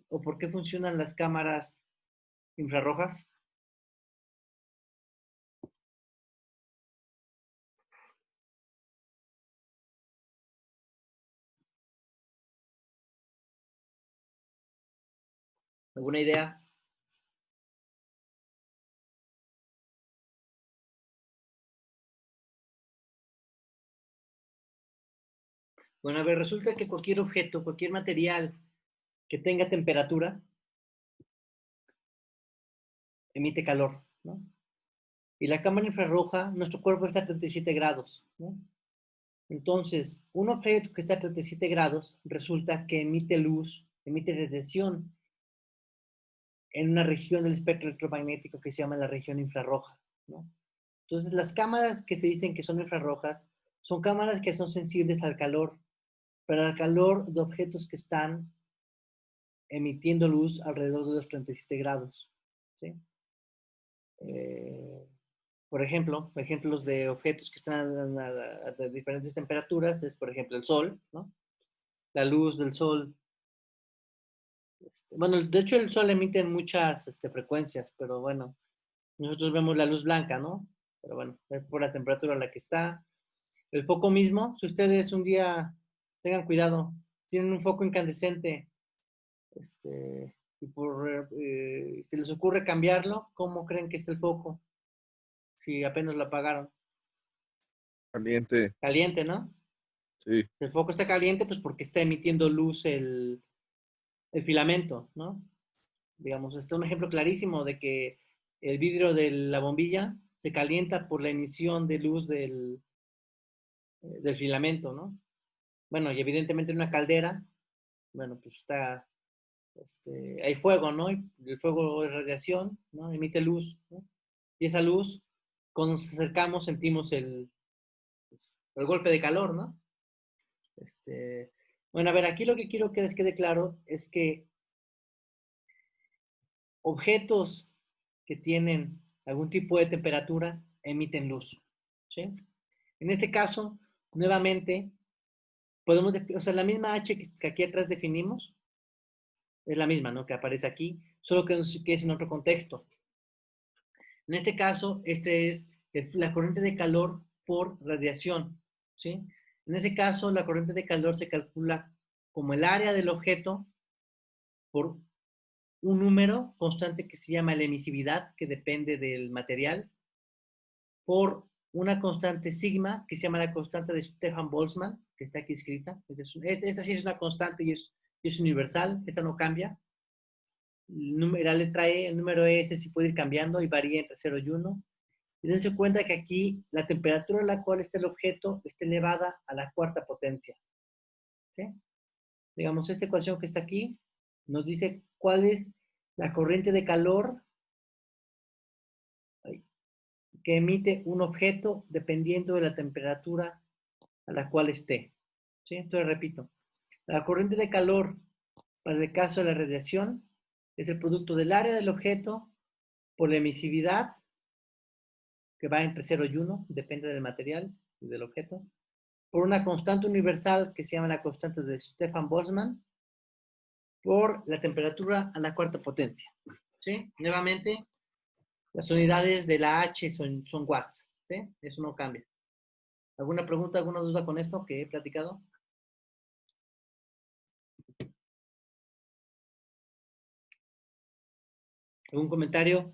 o por qué funcionan las cámaras infrarrojas? ¿Alguna idea? Bueno, a ver, resulta que cualquier objeto, cualquier material que tenga temperatura, emite calor, ¿no? Y la cámara infrarroja, nuestro cuerpo está a 37 grados, ¿no? Entonces, un objeto que está a 37 grados resulta que emite luz, emite radiación en una región del espectro electromagnético que se llama la región infrarroja, ¿no? Entonces, las cámaras que se dicen que son infrarrojas son cámaras que son sensibles al calor, pero al calor de objetos que están emitiendo luz alrededor de los 37 grados, ¿sí? Eh, por ejemplo, ejemplos de objetos que están a diferentes temperaturas es, por ejemplo, el sol, ¿no? La luz del sol. Bueno, de hecho el sol emite en muchas frecuencias, pero bueno, nosotros vemos la luz blanca, ¿no? Pero bueno, es por la temperatura a la que está. El foco mismo, si ustedes un día tengan cuidado, tienen un foco incandescente, y si les ocurre cambiarlo, ¿cómo creen que está el foco? Si apenas lo apagaron. Caliente, Caliente, ¿no? sí. Si el foco está caliente, pues porque está emitiendo luz el filamento, ¿no? Digamos, este es un ejemplo clarísimo de que el vidrio de la bombilla se calienta por la emisión de luz del filamento, ¿no? Bueno, y evidentemente en una caldera, bueno, pues hay fuego, ¿no? Y el fuego es radiación, ¿no? Emite luz, ¿no? Y esa luz, cuando nos acercamos, sentimos el golpe de calor, ¿no? Bueno, a ver, aquí lo que quiero que les quede claro es que objetos que tienen algún tipo de temperatura emiten luz, ¿sí? En este caso, nuevamente, o sea, la misma H que aquí atrás definimos, es la misma, ¿no? Que aparece aquí, solo que es en otro contexto. En este caso, este es la corriente de calor por radiación, ¿sí? En ese caso, la corriente de calor se calcula como el área del objeto por un número constante que se llama la emisividad, que depende del material, por una constante sigma, que se llama la constante de Stefan Boltzmann, que está aquí escrita. Esta sí es una constante y es universal, esa no cambia. La letra E, el número E, ese sí puede ir cambiando y varía entre 0 y 1. Y dense cuenta que aquí la temperatura a la cual está el objeto está elevada a la cuarta potencia. ¿Sí? Digamos, esta ecuación que está aquí nos dice cuál es la corriente de calor que emite un objeto dependiendo de la temperatura a la cual esté. ¿Sí? Entonces, repito, la corriente de calor para el caso de la radiación es el producto del área del objeto por la emisividad, que va entre 0 y 1, depende del material y del objeto, por una constante universal que se llama la constante de Stefan Boltzmann, por la temperatura a la cuarta potencia. ¿Sí? Nuevamente, las unidades de la H son watts. ¿Sí? Eso no cambia. ¿Alguna pregunta, alguna duda con esto que he platicado? ¿Algún comentario?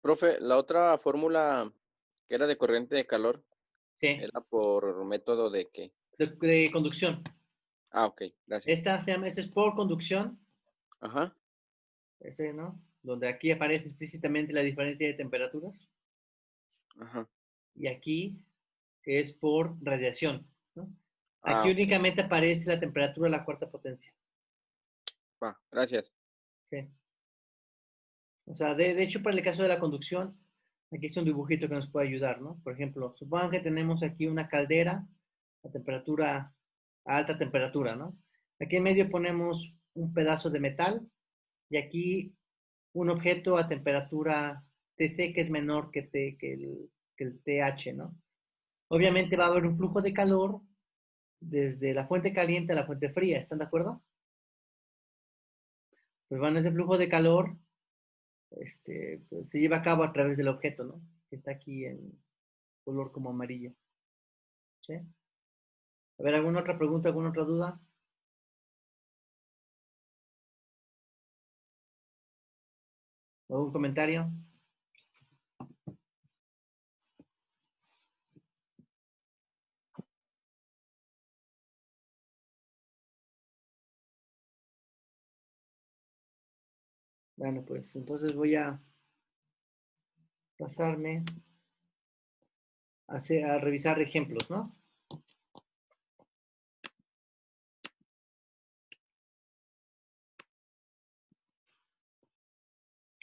Profe, la otra fórmula que era de corriente de calor, Sí, era por método de qué. de conducción. Ah, ok, gracias. Esta es por conducción, Ajá, ¿no? Donde aquí aparece explícitamente la diferencia de temperaturas. ajá. Y aquí es por radiación, ¿no? Ah, Aquí ok. únicamente aparece la temperatura a la cuarta potencia. Va, gracias. ¿Sí? O sea, de hecho, para el caso de la conducción, aquí es un dibujito que nos puede ayudar, ¿no? Por ejemplo, supongan que tenemos aquí una caldera a temperatura, a alta temperatura, ¿no? Aquí en medio ponemos un pedazo de metal y aquí un objeto a temperatura TC que es menor que el TH, ¿no? Obviamente va a haber un flujo de calor desde la fuente caliente a la fuente fría, ¿están de acuerdo? Pues bueno, ese flujo de calor pues, se lleva a cabo a través del objeto, ¿no? Que está aquí en color como amarillo. ¿Sí? A ver, ¿alguna otra pregunta, alguna otra duda? ¿Algún comentario? Bueno, pues entonces voy a pasarme a revisar ejemplos, ¿no?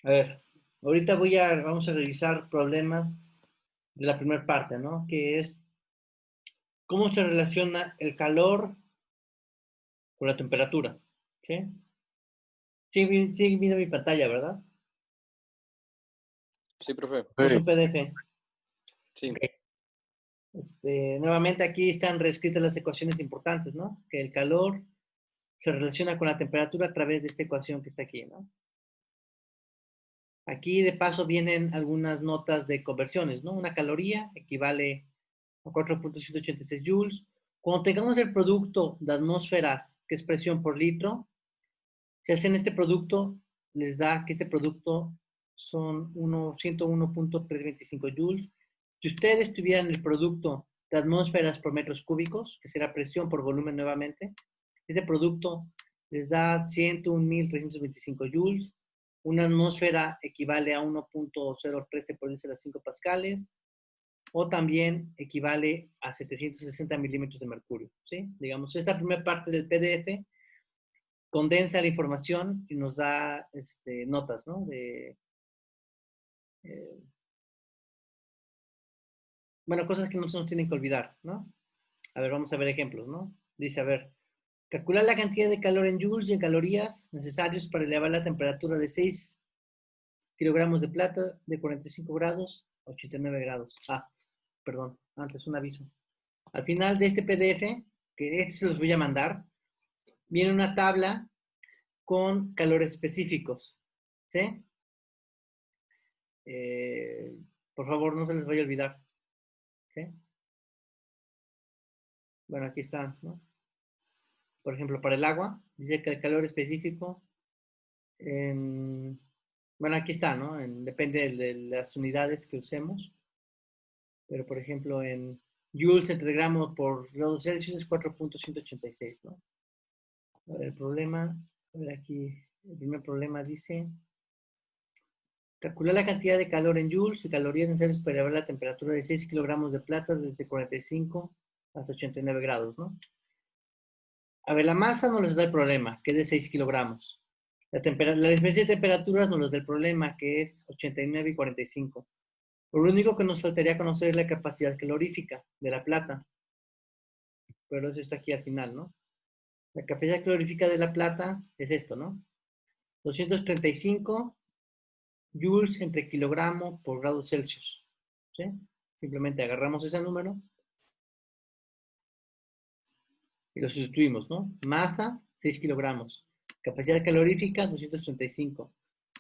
A ver, ahorita vamos a revisar problemas de la primera parte, ¿no? Que es cómo se relaciona el calor con la temperatura. ¿Sí? Sí, viendo mi pantalla, ¿verdad? Sí, profe. No es un PDF. Sí. Ok. Nuevamente aquí están reescritas las ecuaciones importantes, ¿no? Que el calor se relaciona con la temperatura a través de esta ecuación que está aquí, ¿no? Aquí de paso vienen algunas notas de conversiones, ¿no? Una caloría equivale a 4.186 joules. Cuando tengamos el producto de atmósferas, que es presión por litro, si hacen este producto, les da que este producto son 101.325 joules. Si ustedes tuvieran el producto de atmósferas por metros cúbicos, que será presión por volumen nuevamente, ese producto les da 101.325 joules. Una atmósfera equivale a 1.013 por 10 a las 5 pascales, o también equivale a 760 milímetros de mercurio, ¿sí? Digamos, esta primera parte del PDF condensa la información y nos da notas, ¿no? Eh, bueno, cosas que no se nos tienen que olvidar, ¿no? A ver, vamos a ver ejemplos, ¿no? Dice, a ver, calcular la cantidad de calor en joules y en calorías necesarios para elevar la temperatura de 6 kilogramos de plata de 45 grados a 89 grados. Ah, perdón, antes un aviso. Al final de este PDF, que este se los voy a mandar, viene una tabla con calores específicos, ¿sí? Eh, por favor, no se les vaya a olvidar. ¿Sí? Bueno, aquí está, ¿no? Por ejemplo, para el agua, dice que el calor específico en Bueno, aquí está, ¿no? Depende de las unidades que usemos. Pero, por ejemplo, en joules entre gramos por grados Celsius es 4.186, ¿no? A ver, el problema, a ver aquí, el primer problema dice, calcular la cantidad de calor en joules y calorías necesarias para elevar la temperatura de 6 kilogramos de plata desde 45 hasta 89 grados, ¿no? A ver, la masa no les da el problema, que es de 6 kilogramos. La diferencia de temperaturas no les da el problema, que es 89 y 45. Lo único que nos faltaría conocer es la capacidad calorífica de la plata. Pero eso está aquí al final, ¿no? La capacidad calorífica de la plata es esto, ¿no? 235 joules entre kilogramo por grado Celsius. ¿Sí? Simplemente agarramos ese número y lo sustituimos, ¿no? Masa, 6 kilogramos. Capacidad calorífica, 235.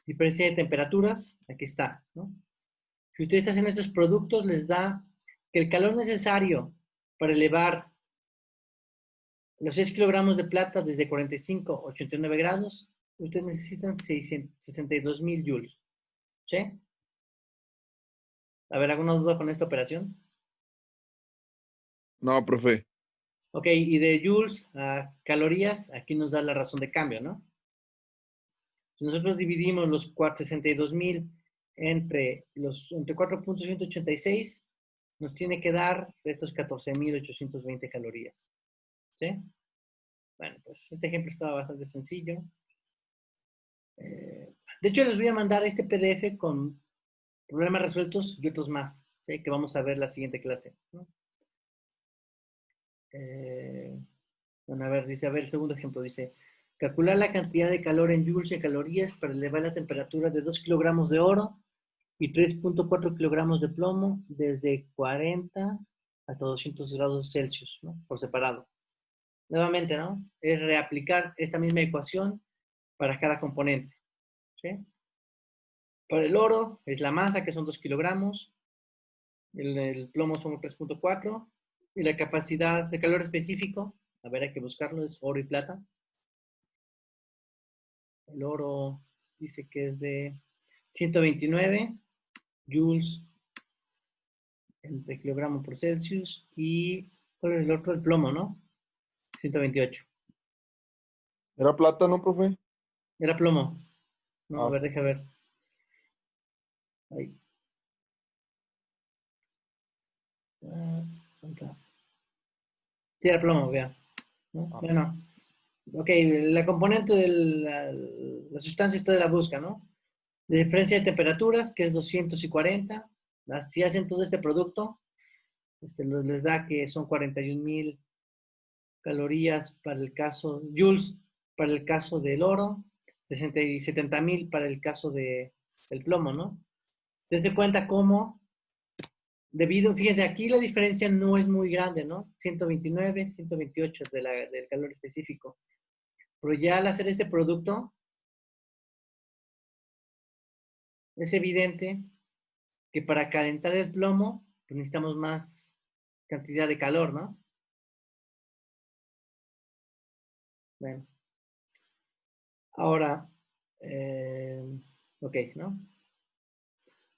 Diferencia de temperaturas, aquí está, ¿no? Si ustedes hacen estos productos, les da que el calor necesario para elevar los 6 kilogramos de plata desde 45 a 89 grados, ustedes necesitan 62,000 joules. ¿Sí? A ver, ¿alguna duda con esta operación? No, profe. Ok, y de joules a calorías, aquí nos da la razón de cambio, ¿no? Si nosotros dividimos los 62,000 entre 4.186, nos tiene que dar estos 14,820 calorías. ¿Sí? Bueno, pues este ejemplo estaba bastante sencillo. De hecho, les voy a mandar este PDF con problemas resueltos y otros más, ¿sí? Que vamos a ver la siguiente clase, ¿no? Bueno, a ver, dice, a ver, el segundo ejemplo dice, calcular la cantidad de calor en joules y calorías para elevar la temperatura de 2 kilogramos de oro y 3.4 kilogramos de plomo desde 40 hasta 200 grados Celsius, ¿no? Por separado. Nuevamente, ¿no? Es reaplicar esta misma ecuación para cada componente, ¿sí? Para el oro es la masa, que son 2 kilogramos, el plomo son 3.4 y la capacidad de calor específico, a ver, hay que buscarlo, es oro y plata. El oro dice que es de 129 joules entre kilogramo por Celsius y ¿cuál es el otro? El plomo, ¿no? 128. ¿Era plata, no, profe? Era plomo. No, a Ah, ver, deja ver. Ahí. Sí, era plomo, vea. ¿No? ah. Bueno, ok, la componente de la sustancia está de la busca, ¿no? La diferencia de temperaturas, que es 240. Si hacen todo este producto, les da que son 41,000 calorías para el caso, joules para el caso del oro, 70,000 para el caso del plomo, ¿no? Dense cuenta cómo, fíjense, aquí la diferencia no es muy grande, ¿no? 129, 128 del calor específico. Pero ya al hacer este producto, es evidente que para calentar el plomo pues necesitamos más cantidad de calor, ¿no? Bueno, ahora, ok, ¿no?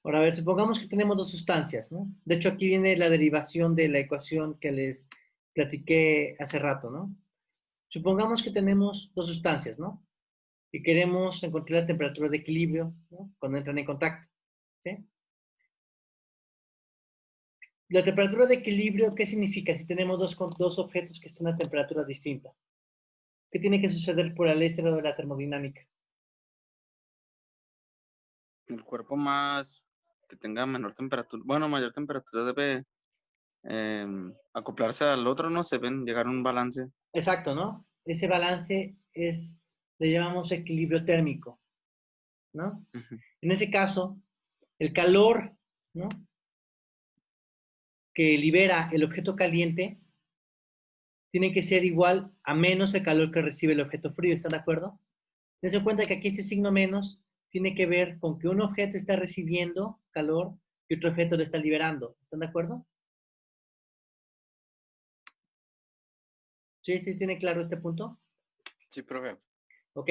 Ahora, a ver, supongamos que tenemos dos sustancias, ¿no? De hecho, aquí viene la derivación de la ecuación que les platiqué hace rato, ¿no? Supongamos que tenemos dos sustancias, ¿no? Y queremos encontrar la temperatura de equilibrio, ¿no? Cuando entran en contacto, ¿sí? La temperatura de equilibrio, ¿qué significa si tenemos dos objetos que están a temperatura distinta? ¿Qué tiene que suceder por la ley cero de la termodinámica? El cuerpo más que tenga menor temperatura, bueno, mayor temperatura debe acoplarse al otro, ¿no? Se ven, llegar a un balance. Exacto, ¿no? Ese balance le llamamos equilibrio térmico, ¿no? Ujú. En ese caso, el calor, ¿no? Que libera el objeto caliente tiene que ser igual a menos el calor que recibe el objeto frío, ¿están de acuerdo? Dense cuenta que aquí este signo menos tiene que ver con que un objeto está recibiendo calor y otro objeto lo está liberando, ¿están de acuerdo? ¿Sí? ¿Sí tiene claro este punto? Sí, profe. Ok,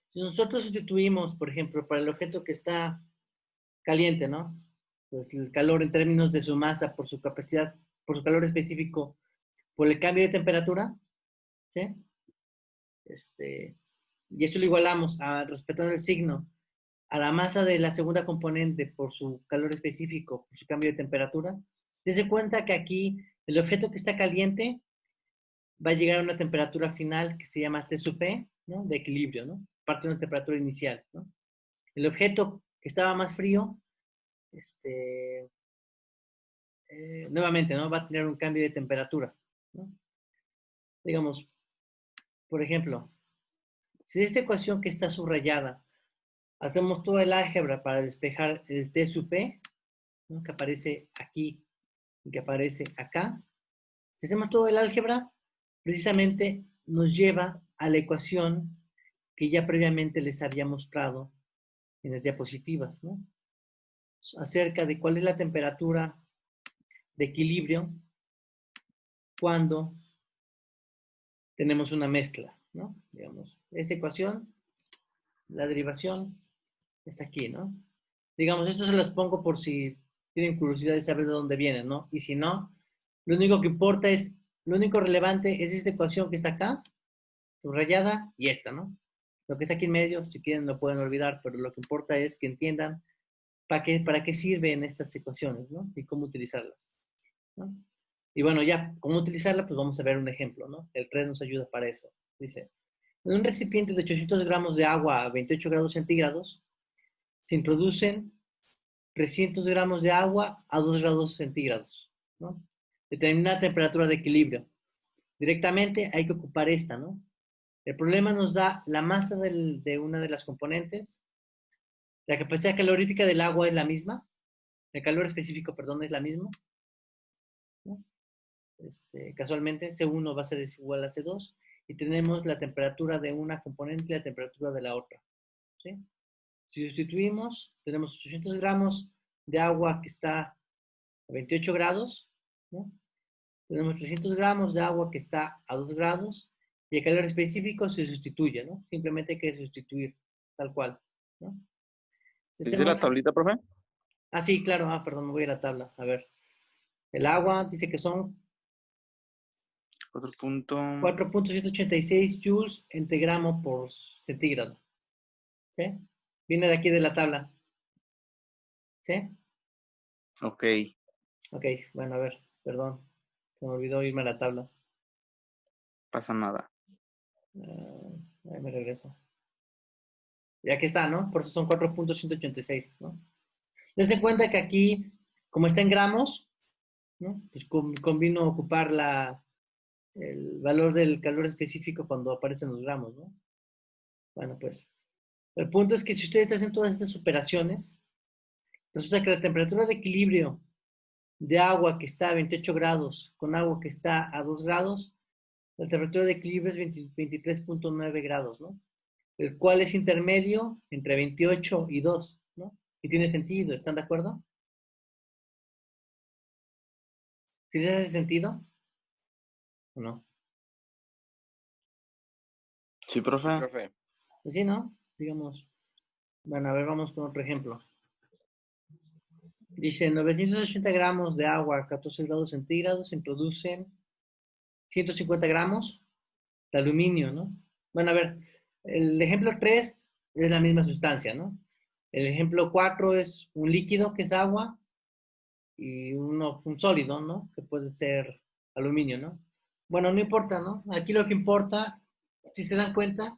Si nosotros sustituimos, por ejemplo, para el objeto que está caliente, ¿no? Pues el calor en términos de su masa por su capacidad, por su calor específico, por el cambio de temperatura, ¿sí? Y esto lo igualamos respetando el signo a la masa de la segunda componente por su calor específico, por su cambio de temperatura. Dense cuenta que aquí el objeto que está caliente va a llegar a una temperatura final que se llama T sub P, ¿no? De equilibrio, ¿no? Parte de una temperatura inicial, ¿no? El objeto que estaba más frío, nuevamente, ¿no? Va a tener un cambio de temperatura, ¿no? Digamos, por ejemplo, si esta ecuación que está subrayada, hacemos toda el álgebra para despejar el T sub P, ¿no? Que aparece aquí y que aparece acá. Si hacemos todo el álgebra, precisamente nos lleva a la ecuación que ya previamente les había mostrado en las diapositivas, ¿no? Acerca de cuál es la temperatura de equilibrio cuando tenemos una mezcla, ¿no? Digamos, esta ecuación, la derivación, está aquí, ¿no? Digamos, esto se las pongo por si tienen curiosidad de saber de dónde vienen, ¿no? Y si no, lo único que importa es, lo único relevante es esta ecuación que está acá, subrayada, y esta, ¿no? Lo que está aquí en medio, si quieren lo pueden olvidar, pero lo que importa es que entiendan para qué sirven estas ecuaciones, ¿no? Y cómo utilizarlas, ¿no? Y bueno, ya, ¿cómo utilizarla? Pues vamos a ver un ejemplo, ¿no? El 3 nos ayuda para eso. Dice, en un recipiente de 800 gramos de agua a 28 grados centígrados, se introducen 300 gramos de agua a 2 grados centígrados, ¿no? Determinada temperatura de equilibrio. Directamente hay que ocupar esta, ¿no? El problema nos da la masa de una de las componentes, la capacidad calorífica del agua es la misma, el calor específico, perdón, es la misma, ¿no? Casualmente C1 va a ser igual a C2 y tenemos la temperatura de una componente y la temperatura de la otra, ¿sí? Si sustituimos, tenemos 800 gramos de agua que está a 28 grados, ¿no? Tenemos 300 gramos de agua que está a 2 grados y el calor específico se sustituye, ¿no? Simplemente hay que sustituir, tal cual, ¿no? Si ¿Dice la tablita, profe? Ah, sí, claro, perdón, me voy a la tabla, a ver. El agua dice que son 4 punto... 4.186 joules entre gramo por centígrado, ¿sí? Viene de aquí de la tabla, ¿sí? Ok, Ok, bueno, a ver, perdón, se me olvidó irme a la tabla. pasa nada. Ahí me regreso. Y aquí está, ¿no? Por eso son 4.186, ¿no? Desde cuenta que aquí, como está en gramos, ¿no? Pues convino ocupar el valor del calor específico cuando aparecen los gramos, ¿no? Bueno, pues el punto es que si ustedes hacen todas estas operaciones, resulta que la temperatura de equilibrio de agua que está a 28 grados con agua que está a 2 grados, la temperatura de equilibrio es 23.9 grados, ¿no? El cual es intermedio entre 28 y 2, ¿no? Y tiene sentido, ¿están de acuerdo? ¿Sí se hace sentido? ¿O no? Sí, Sí, profe. profe. Pues sí, ¿no? Digamos, bueno, a ver, vamos con otro ejemplo. Dice, 980 gramos de agua a 14 grados centígrados se introducen 150 gramos de aluminio, ¿no? Bueno, a ver, el ejemplo 3 es la misma sustancia, ¿no? El ejemplo 4 es un líquido que es agua y un sólido, ¿no? Que puede ser aluminio, ¿no? Bueno, no importa, ¿no? Aquí lo que importa, si se dan cuenta,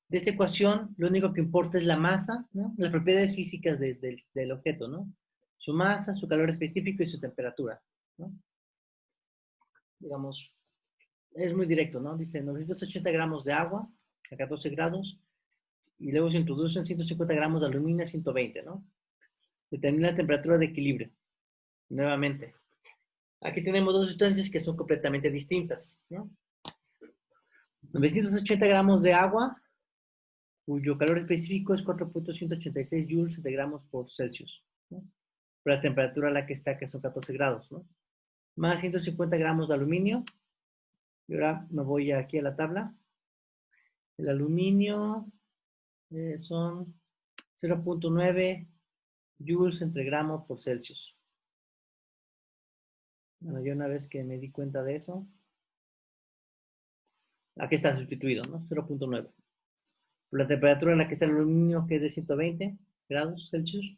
de esta ecuación, lo único que importa es la masa, ¿no? Las propiedades físicas del objeto, ¿no? Su masa, su calor específico y su temperatura, ¿no? Digamos, es muy directo, ¿no? Dice 980 gramos de agua a 14 grados y luego se introducen 150 gramos de aluminio a 120, ¿no? Determina la temperatura de equilibrio. Nuevamente, aquí tenemos dos sustancias que son completamente distintas, ¿no? 980 gramos de agua, cuyo calor específico es 4.186 joules de gramos por Celsius, ¿no? Por la temperatura a la que está, que son 14 grados, ¿no? Más 150 gramos de aluminio. Y ahora me voy aquí a la tabla. El aluminio Son 0.9 joules entre gramo por Celsius. Bueno, yo una vez que me di cuenta de eso, aquí está sustituido, ¿no? 0.9. Por la temperatura en la que está el aluminio, que es de 120 grados Celsius.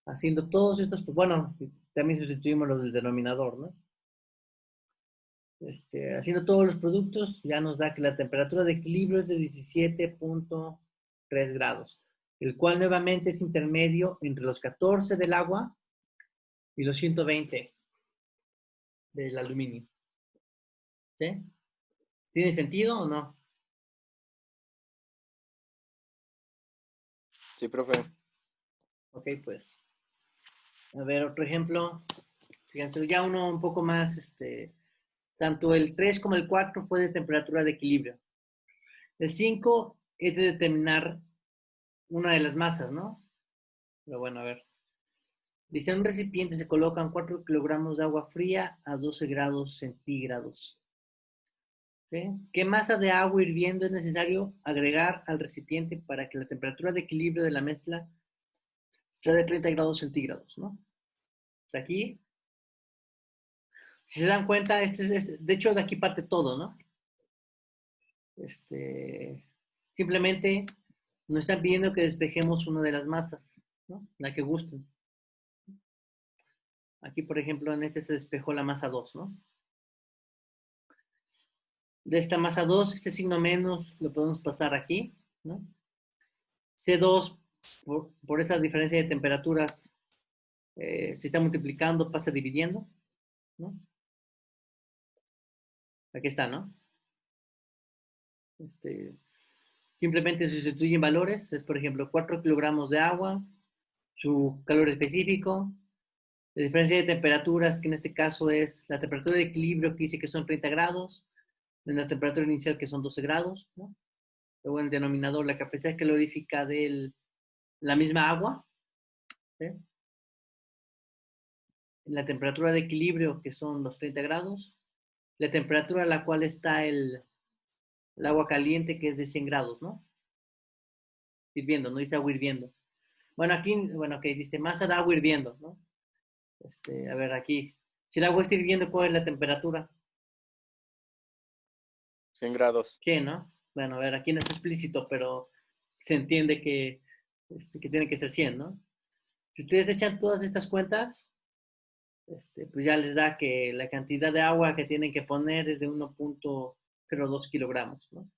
Haciendo todos estos, pues bueno, también sustituimos lo del denominador, ¿no? Haciendo todos los productos, ya nos da que la temperatura de equilibrio es de 17.3 grados, el cual nuevamente es intermedio entre los 14 del agua y los 120 del aluminio. ¿Sí? ¿Tiene sentido o no? Sí, profe. Ok, pues. A ver, otro ejemplo. Fíjense, ya uno un poco más, tanto el 3 como el 4 fue de temperatura de equilibrio. El 5 es de determinar una de las masas, ¿no? Pero bueno, a ver. Dice, en un recipiente se colocan 4 kilogramos de agua fría a 12 grados centígrados. ¿Sí? ¿Qué masa de agua hirviendo es necesario agregar al recipiente para que la temperatura de equilibrio de la mezcla sea de 30 grados centígrados, ¿no? Aquí, si se dan cuenta, de hecho de aquí parte todo, ¿no? Simplemente nos están pidiendo que despejemos una de las masas, ¿no? La que gusten. Aquí, por ejemplo, en este se despejó la masa 2, ¿no? De esta masa 2, este signo menos lo podemos pasar aquí, ¿no? C2, por esa diferencia de temperaturas, se está multiplicando, pasa dividiendo, ¿no? Aquí está, ¿no? Simplemente se sustituyen valores, es por ejemplo 4 kilogramos de agua, su calor específico, la diferencia de temperaturas, que en este caso es la temperatura de equilibrio, que dice que son 30 grados, en la temperatura inicial, que son 12 grados, ¿no? Luego el denominador, la capacidad calorífica de la misma agua, ¿sí? La temperatura de equilibrio, que son los 30 grados, la temperatura a la cual está el agua caliente, que es de 100 grados, ¿no? Hirviendo, no dice agua hirviendo. Bueno, aquí, bueno, ok, dice masa de agua hirviendo, ¿no? A ver, aquí, si el agua está hirviendo, ¿cuál es la temperatura? 100 grados. 100, ¿no? Bueno, a ver, aquí no está explícito, pero se entiende que tiene que ser 100, ¿no? Si ustedes echan todas estas cuentas, pues ya les da que la cantidad de agua que tienen que poner es de 1.02 kilogramos, ¿no?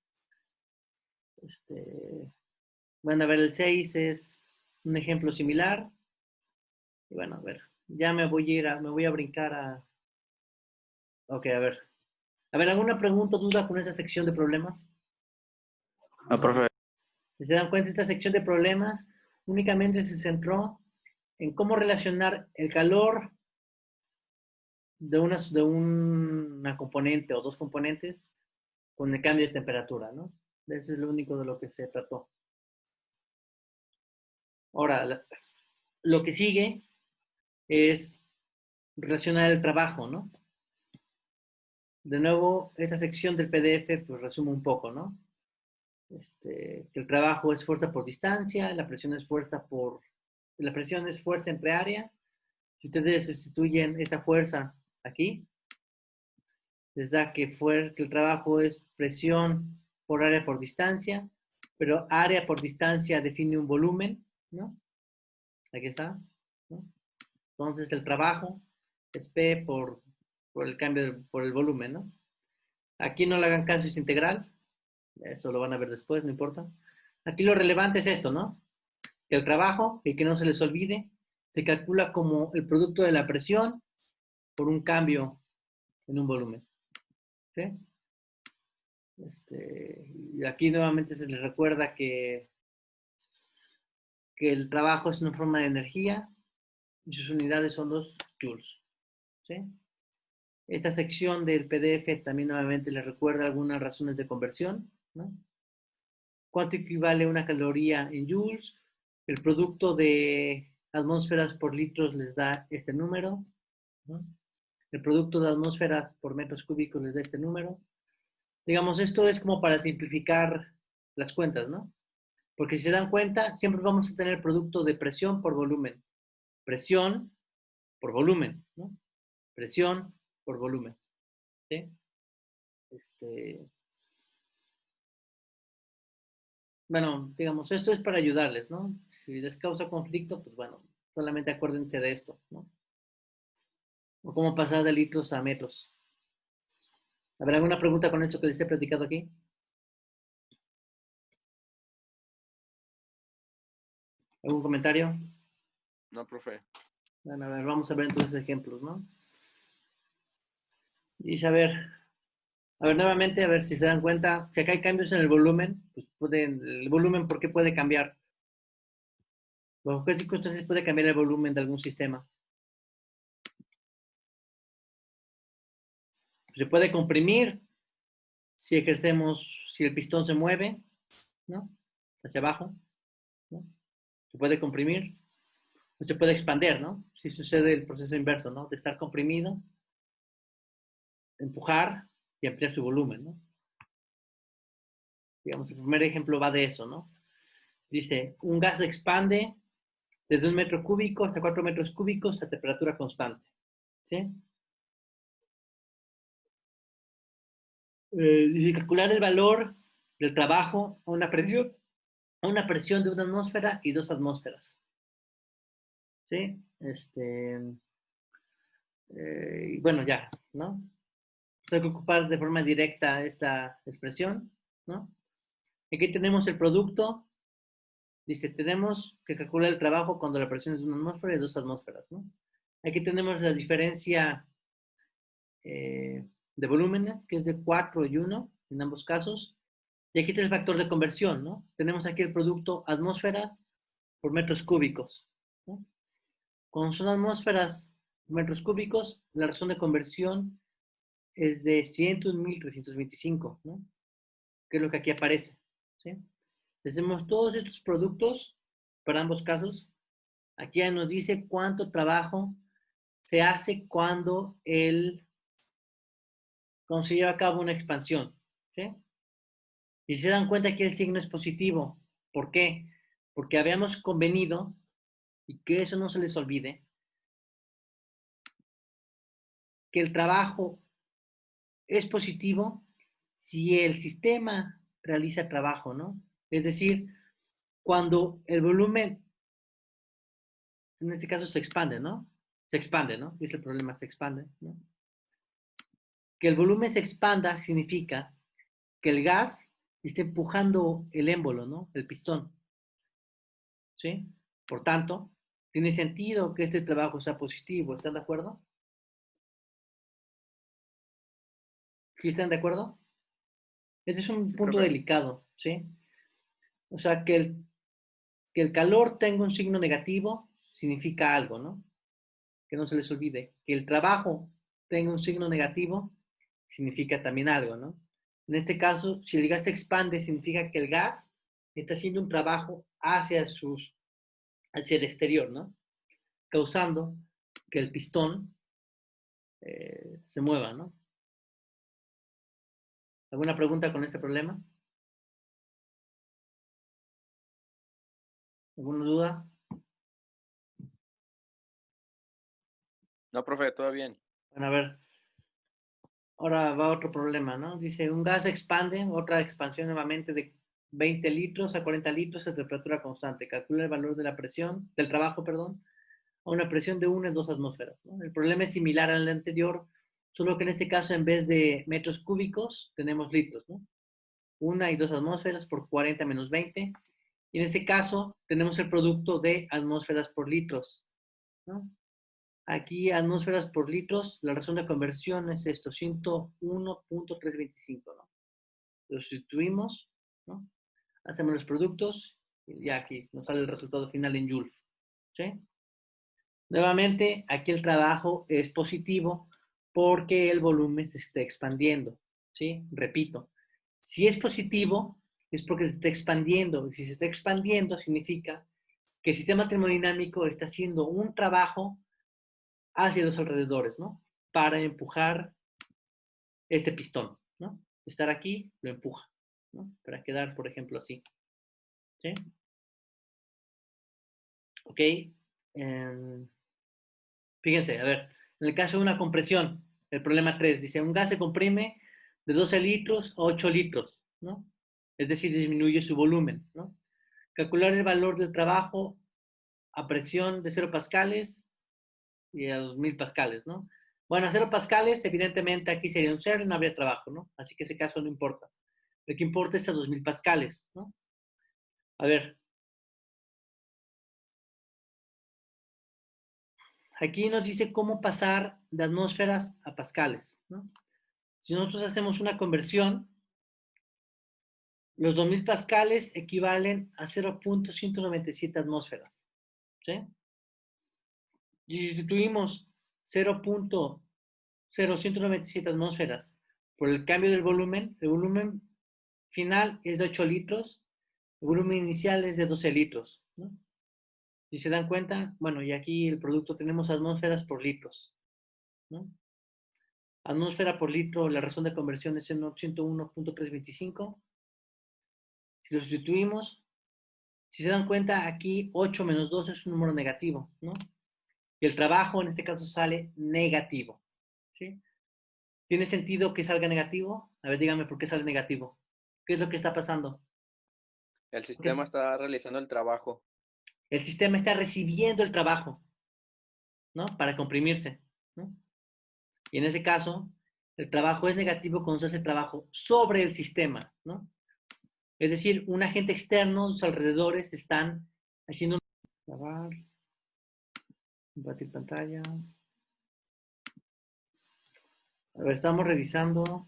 Bueno, a ver, el 6 es un ejemplo similar. Y bueno, a ver, ya me voy a brincar a... Ok, a ver. A ver, ¿alguna pregunta o duda con esa sección de problemas? No, profe. Si se dan cuenta, esta sección de problemas únicamente se centró en cómo relacionar el calor de una componente o dos componentes con el cambio de temperatura, ¿no? Eso es lo único de lo que se trató. Ahora, lo que sigue es relacionar el trabajo, ¿no? De nuevo, esta sección del PDF pues resume un poco, ¿no? Que el trabajo es fuerza por distancia, la presión es fuerza entre área. Si ustedes sustituyen esta fuerza aquí, les da que el trabajo es presión por área por distancia, pero área por distancia define un volumen, ¿no? Aquí está, ¿no? Entonces el trabajo es P por el cambio, por el volumen, ¿no? Aquí no le hagan caso, es integral. Esto lo van a ver después, no importa. Aquí lo relevante es esto, ¿no? Que el trabajo, y que no se les olvide, se calcula como el producto de la presión por un cambio en un volumen. ¿Sí? Y aquí nuevamente se les recuerda que el trabajo es una forma de energía y sus unidades son los joules. ¿Sí? Esta sección del PDF también nuevamente les recuerda algunas razones de conversión, ¿no? ¿Cuánto equivale una caloría en joules? El producto de atmósferas por litros les da este número, ¿no? El producto de atmósferas por metros cúbicos les da este número. Digamos, esto es como para simplificar las cuentas, ¿no? Porque si se dan cuenta, siempre vamos a tener producto de presión por volumen. Presión por volumen, ¿no? Presión por volumen. ¿Sí? Bueno, digamos, esto es para ayudarles, ¿no? Si les causa conflicto, pues bueno, solamente acuérdense de esto, ¿no? O cómo pasar de litros a metros. ¿Habrá alguna pregunta con esto que les he platicado aquí? ¿Algún comentario? No, profe. Bueno, a ver, vamos a ver entonces ejemplos, ¿no? Y a ver nuevamente, a ver si se dan cuenta, si acá hay cambios en el volumen, pues el volumen, ¿por qué puede cambiar? ¿Bajo qué circunstancias puede cambiar el volumen de algún sistema? Pues se puede comprimir si ejercemos, si el pistón se mueve, ¿no? Hacia abajo, ¿no? Se puede comprimir, o se puede expandir, ¿no? Si sucede el proceso inverso, ¿no? De estar comprimido, empujar y ampliar su volumen, ¿no? Digamos, el primer ejemplo va de eso, ¿no? Dice, un gas se expande desde 1 metro cúbico hasta 4 metros cúbicos a temperatura constante, ¿sí? Dice, calcular el valor del trabajo a una presión de 1 atmósfera y 2 atmósferas, ¿sí? Y bueno, ya, ¿no? Hay que ocupar de forma directa esta expresión, ¿no? Aquí tenemos el producto. Dice, tenemos que calcular el trabajo cuando la presión es 1 atmósfera y 2 atmósferas, ¿no? Aquí tenemos la diferencia de volúmenes, que es de 4 y 1 en ambos casos. Y aquí está el factor de conversión, ¿no? Tenemos aquí el producto atmósferas por metros cúbicos, ¿no? Cuando son atmósferas por metros cúbicos, la razón de conversión es de 100.325, ¿no? Que es lo que aquí aparece, ¿sí? Hacemos todos estos productos para ambos casos. Aquí ya nos dice cuánto trabajo se hace cuando se lleva a cabo una expansión, ¿sí? Y se dan cuenta que el signo es positivo. ¿Por qué? Porque habíamos convenido, y que eso no se les olvide, que el trabajo es positivo si el sistema realiza trabajo, ¿no? Es decir, cuando el volumen, en este caso, se expande, ¿no? Se expande, ¿no? Es el problema, se expande, ¿no? Que el volumen se expanda significa que el gas está empujando el émbolo, ¿no? El pistón, ¿sí? Por tanto, tiene sentido que este trabajo sea positivo, ¿están de acuerdo? ¿Sí están de acuerdo? Este es un Sí, punto profe. delicado, ¿sí? O sea, que el calor tenga un signo negativo significa algo, ¿no? Que no se les olvide. Que el trabajo tenga un signo negativo significa también algo, ¿no? En este caso, si el gas se expande, significa que el gas está haciendo un trabajo hacia el exterior, ¿no? Causando que el pistón se mueva, ¿no? ¿Alguna pregunta con este problema? ¿Alguna duda? No, profe, todo bien. Bueno, a ver, ahora va otro problema, ¿no? Dice, un gas se expande, otra expansión nuevamente de 20 litros a 40 litros a temperatura constante. Calcula el valor de la presión, del trabajo, perdón, a una presión de 1 y 2 atmósferas, ¿no? El problema es similar al anterior, solo que en este caso en vez de metros cúbicos tenemos litros, ¿no? 1 y 2 atmósferas por 40 menos 20. Y en este caso tenemos el producto de atmósferas por litros, ¿no? Aquí atmósferas por litros, la razón de conversión es esto, 101.325, ¿no? Lo sustituimos, ¿no? Hacemos los productos y ya aquí nos sale el resultado final en joules, ¿sí? Nuevamente, aquí el trabajo es positivo porque el volumen se está expandiendo, ¿sí? Repito, si es positivo es porque se está expandiendo. Y si se está expandiendo significa que el sistema termodinámico está haciendo un trabajo hacia los alrededores, ¿no? Para empujar este pistón, ¿no? Estar aquí, lo empuja, ¿no? Para quedar, por ejemplo, así, ¿Sí? Ok. Fíjense, a ver, en el caso de una compresión, el problema 3 dice, un gas se comprime de 12 litros a 8 litros, ¿no? Es decir, disminuye su volumen, ¿no? Calcular el valor del trabajo a presión de 0 pascales y a 2000 pascales, ¿no? Bueno, a 0 pascales, evidentemente aquí sería un 0 y no habría trabajo, ¿no? Así que ese caso no importa. Lo que importa es a 2000 pascales, ¿no? A ver, aquí nos dice cómo pasar de atmósferas a pascales, ¿no? Si nosotros hacemos una conversión, los 2000 pascales equivalen a 0.197 atmósferas, ¿sí? Y si sustituimos 0.0197 atmósferas por el cambio del volumen, el volumen final es de 8 litros, el volumen inicial es de 12 litros, ¿no? Si se dan cuenta, bueno, y aquí el producto tenemos atmósferas por litros, ¿no? Atmósfera por litro, la razón de conversión es en 101.325. Si lo sustituimos, si se dan cuenta, aquí 8 menos 2 es un número negativo, ¿no? Y el trabajo en este caso sale negativo, ¿sí? ¿Tiene sentido que salga negativo? A ver, dígame por qué sale negativo. ¿Qué es lo que está pasando? El sistema está realizando el trabajo. El sistema está recibiendo el trabajo, ¿no? Para comprimirse, ¿no? Y en ese caso, el trabajo es negativo cuando se hace trabajo sobre el sistema, ¿no? Es decir, un agente externo, los alrededores están haciendo grabar, compartir pantalla. A ver, estamos revisando.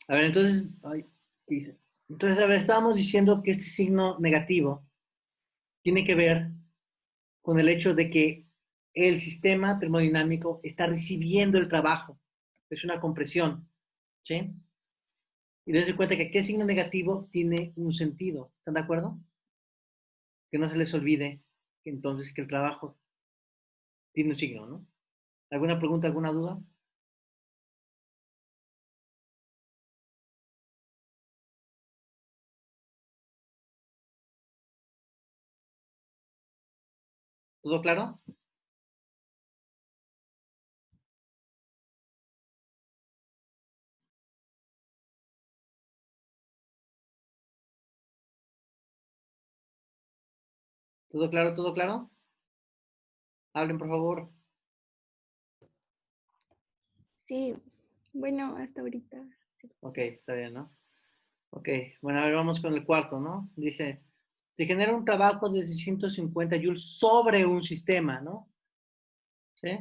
A ver, entonces, ay, ¿qué dice? Entonces, a ver, estábamos diciendo que este signo negativo tiene que ver con el hecho de que el sistema termodinámico está recibiendo el trabajo. Es una compresión, ¿sí? Y dense cuenta que aquel signo negativo tiene un sentido. ¿Están de acuerdo? Que no se les olvide que entonces que el trabajo tiene un signo, ¿no? ¿Alguna pregunta, alguna duda? ¿Todo claro? ¿Todo claro? ¿Todo claro? Hablen, por favor. Sí, bueno, hasta ahorita. Sí. Ok, está bien, ¿no? Ok, bueno, a ver, vamos con el cuarto, ¿no? Dice, se genera un trabajo de 650 joules sobre un sistema, ¿no? ¿Sí?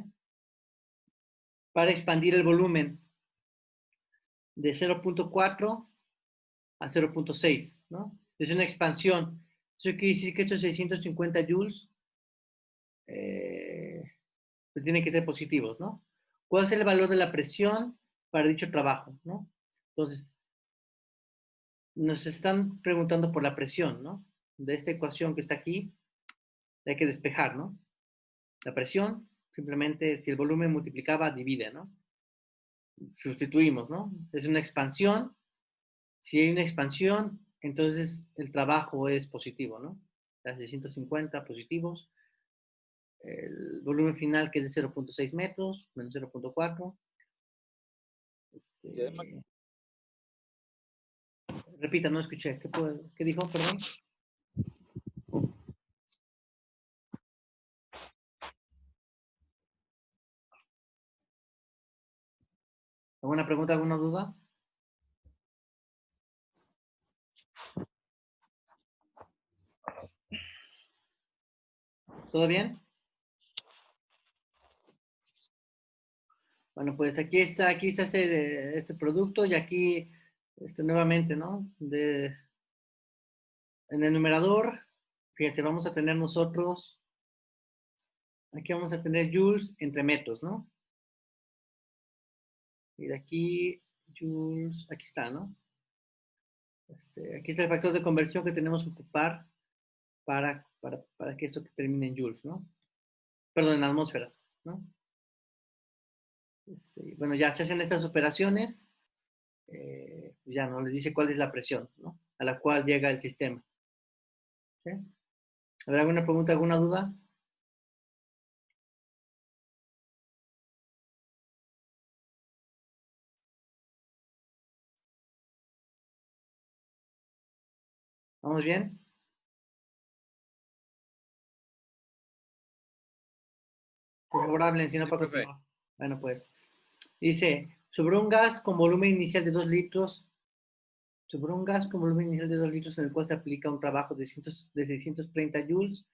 Para expandir el volumen de 0.4 a 0.6, ¿no? Es una expansión. Eso quiere decir que estos 650 joules tienen que ser positivos, ¿no? ¿Cuál es el valor de la presión para dicho trabajo, ¿no? Entonces, nos están preguntando por la presión, ¿no? De esta ecuación que está aquí, hay que despejar, ¿no? La presión, simplemente, si el volumen multiplicaba, divide, ¿no? Sustituimos, ¿no? Es una expansión. Si hay una expansión, entonces el trabajo es positivo, ¿no? Las 650 positivos. El volumen final que es de 0.6 metros, menos 0.4. Repita, no escuché. ¿Qué dijo? Perdón. ¿Alguna pregunta, alguna duda? ¿Todo bien? Bueno, pues aquí está, aquí se hace este producto y aquí, nuevamente, ¿no? En el numerador, fíjense, vamos a tener nosotros, aquí vamos a tener joules entre metros, ¿no? Y de aquí, joules, aquí está, ¿no? Aquí está el factor de conversión que tenemos que ocupar para que esto termine en joules, ¿no? Perdón, en atmósferas, ¿no? Bueno, ya se hacen estas operaciones, ya no les dice cuál es la presión, ¿no? A la cual llega el sistema. ¿Sí? ¿Habrá alguna pregunta, alguna duda? ¿Vamos bien? Favorable, si no Sí, para profe. continuar. Bueno, pues, dice, sobre un gas con volumen inicial de 2 litros, sobre un gas con volumen inicial de 2 litros en el cual se aplica un trabajo de 630 joules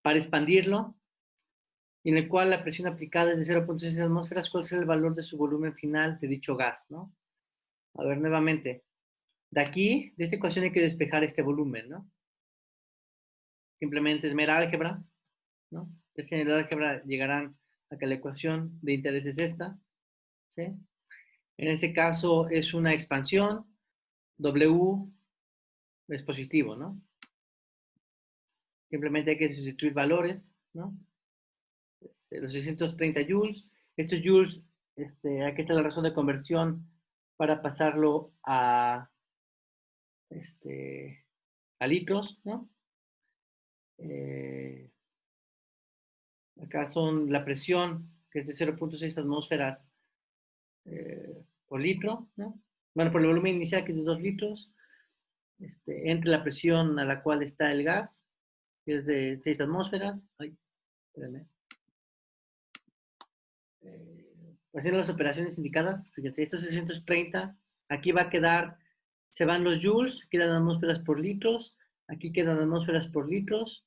para expandirlo, y en el cual la presión aplicada es de 0.6 atmósferas, ¿cuál será el valor de su volumen final de dicho gas, ¿no? A ver, nuevamente. De aquí, de esta ecuación hay que despejar este volumen, ¿no? Simplemente es mera álgebra, ¿no? Entonces, en el álgebra llegarán a que la ecuación de interés es esta, ¿sí? En este caso es una expansión, W es positivo, ¿no? Simplemente hay que sustituir valores, ¿no? Los 630 joules, estos joules, aquí está la razón de conversión para pasarlo a litros, ¿no? Acá son la presión, que es de 0.6 atmósferas por litro, ¿no? Bueno, por el volumen inicial, que es de 2 litros, entre la presión a la cual está el gas, que es de 6 atmósferas. Ay, espérame. Haciendo las operaciones indicadas, fíjense, estos 630, aquí va a quedar, se van los joules, quedan atmósferas por litros, aquí quedan atmósferas por litros,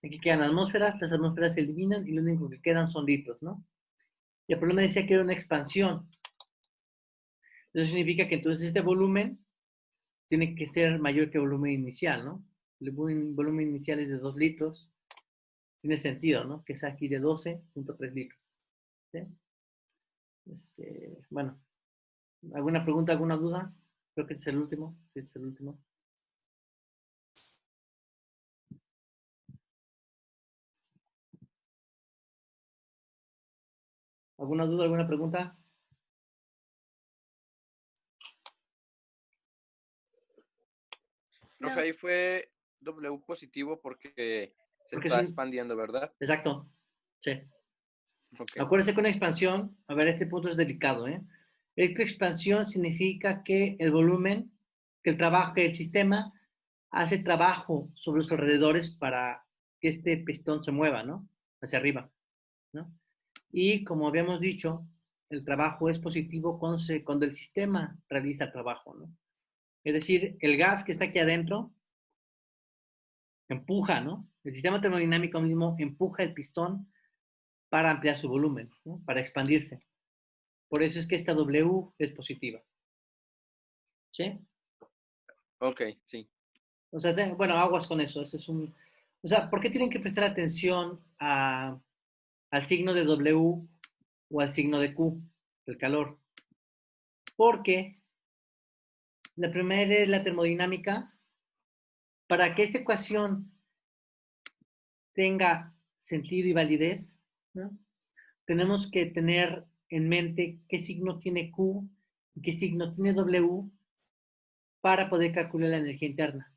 aquí quedan atmósferas, las atmósferas se eliminan y lo único que quedan son litros, ¿no? Y el problema decía que era una expansión. Eso significa que entonces este volumen tiene que ser mayor que el volumen inicial, ¿no? El volumen inicial es de 2 litros. Tiene sentido, ¿no? Que es aquí de 12.3 litros. ¿Sí? Bueno, ¿alguna pregunta, alguna duda? Creo que este es el último. Sí, este es el último. ¿Alguna duda, alguna pregunta? Profe, No, ahí fue W positivo porque se Porque es está un... expandiendo, ¿verdad? Exacto. Sí. Ok. Acuérdense que una expansión, a ver, este punto es delicado, ¿eh? Esta expansión significa que el volumen, que el trabajo, que el sistema hace trabajo sobre los alrededores para que este pistón se mueva, ¿no? Hacia arriba, ¿no? Y como habíamos dicho, el trabajo es positivo cuando el sistema realiza el trabajo, ¿no? Es decir, el gas que está aquí adentro empuja, ¿no? El sistema termodinámico mismo empuja el pistón para ampliar su volumen, ¿no? Para expandirse. Por eso es que esta W es positiva. ¿Sí? Ok, sí. O sea, bueno, aguas con eso. Este es un... O sea, ¿por qué tienen que prestar atención al signo de W o al signo de Q, el calor? Porque la primera es la termodinámica. Para que esta ecuación tenga sentido y validez, ¿no? Tenemos que tener en mente qué signo tiene Q y qué signo tiene W para poder calcular la energía interna.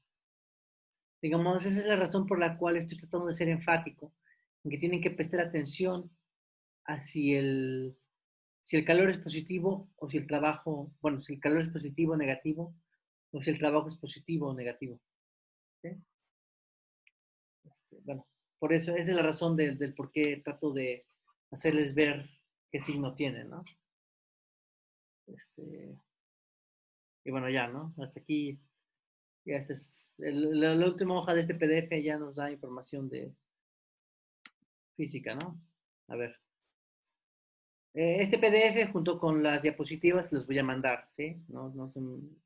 Digamos, esa es la razón por la cual estoy tratando de ser enfático, en que tienen que prestar atención a si el calor es positivo o si el trabajo, bueno, si el calor es positivo o negativo, o si el trabajo es positivo o negativo. ¿Sí? Bueno, por eso, esa es la razón del por qué trato de hacerles ver qué signo tienen, ¿no? Y bueno, ya, ¿no? Hasta aquí, ya esta es, la última hoja de este PDF ya nos da información de física, ¿no? A ver. Este PDF junto con las diapositivas los voy a mandar, ¿sí? No, no son...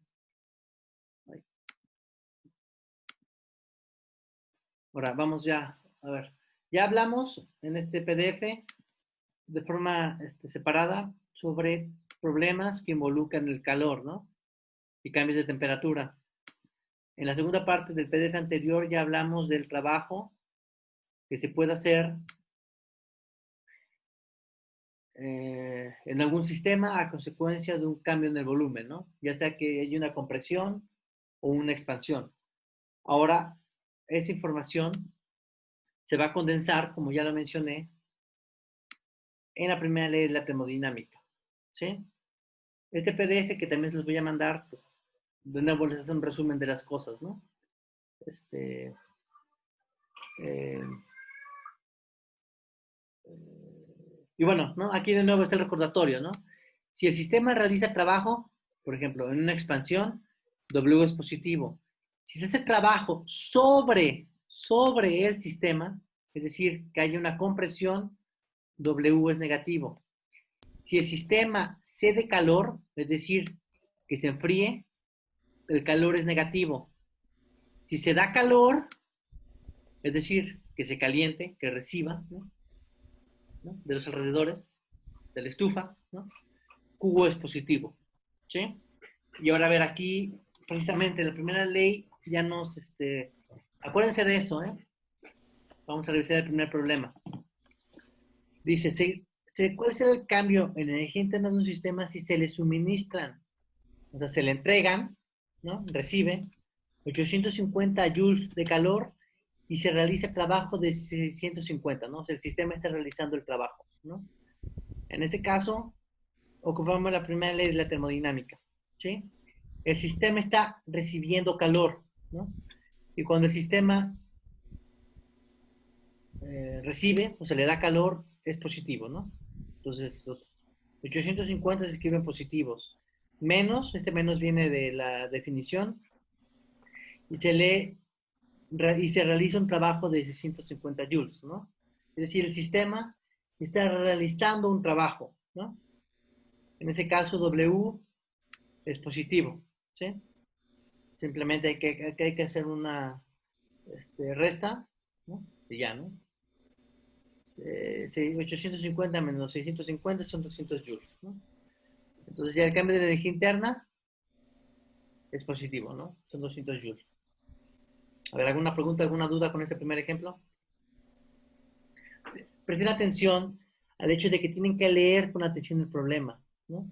Ahora, vamos ya, a ver. Ya hablamos en este PDF de forma separada sobre problemas que involucran el calor, ¿no? Y cambios de temperatura. En la segunda parte del PDF anterior ya hablamos del trabajo que se puede hacer en algún sistema a consecuencia de un cambio en el volumen, ¿no? Ya sea que haya una compresión o una expansión. Ahora, esa información se va a condensar, como ya lo mencioné, en la primera ley de la termodinámica, ¿sí? Este PDF que también se los voy a mandar, pues, de nuevo les hace un resumen de las cosas, ¿no? Eh, y bueno, ¿no? Aquí de nuevo está el recordatorio, ¿no? Si el sistema realiza trabajo, por ejemplo, en una expansión, W es positivo. Si se hace trabajo sobre el sistema, es decir, que haya una compresión, W es negativo. Si el sistema cede calor, es decir, que se enfríe, el calor es negativo. Si se da calor, es decir, que se caliente, que reciba, ¿no? De los alrededores, de la estufa, ¿no? Q es positivo, ¿sí? Y ahora a ver, aquí, precisamente, la primera ley ya nos, acuérdense de eso, ¿eh? Vamos a revisar el primer problema. Dice, ¿cuál será el cambio en la energía interna de un sistema si se le suministran? O sea, se le entregan, ¿no? Recibe 850 joules de calor y se realiza trabajo de 650, ¿no? O sea, el sistema está realizando el trabajo, ¿no? En este caso, ocupamos la primera ley de la termodinámica, ¿sí? El sistema está recibiendo calor, ¿no? Y cuando el sistema recibe o se le da calor, es positivo, ¿no? Entonces, los 850 se escriben positivos. Menos, este menos viene de la definición, y se realiza un trabajo de 650 joules, ¿no? Es decir, el sistema está realizando un trabajo, ¿no? En ese caso, W es positivo, ¿sí? Simplemente hay que hacer una resta, ¿no? Y ya, ¿no? 850 menos 650 son 200 joules, ¿no? Entonces ya el cambio de energía interna es positivo, ¿no? Son 200 joules. A ver, ¿alguna pregunta, alguna duda con este primer ejemplo? Presten atención al hecho de que tienen que leer con atención el problema, ¿no?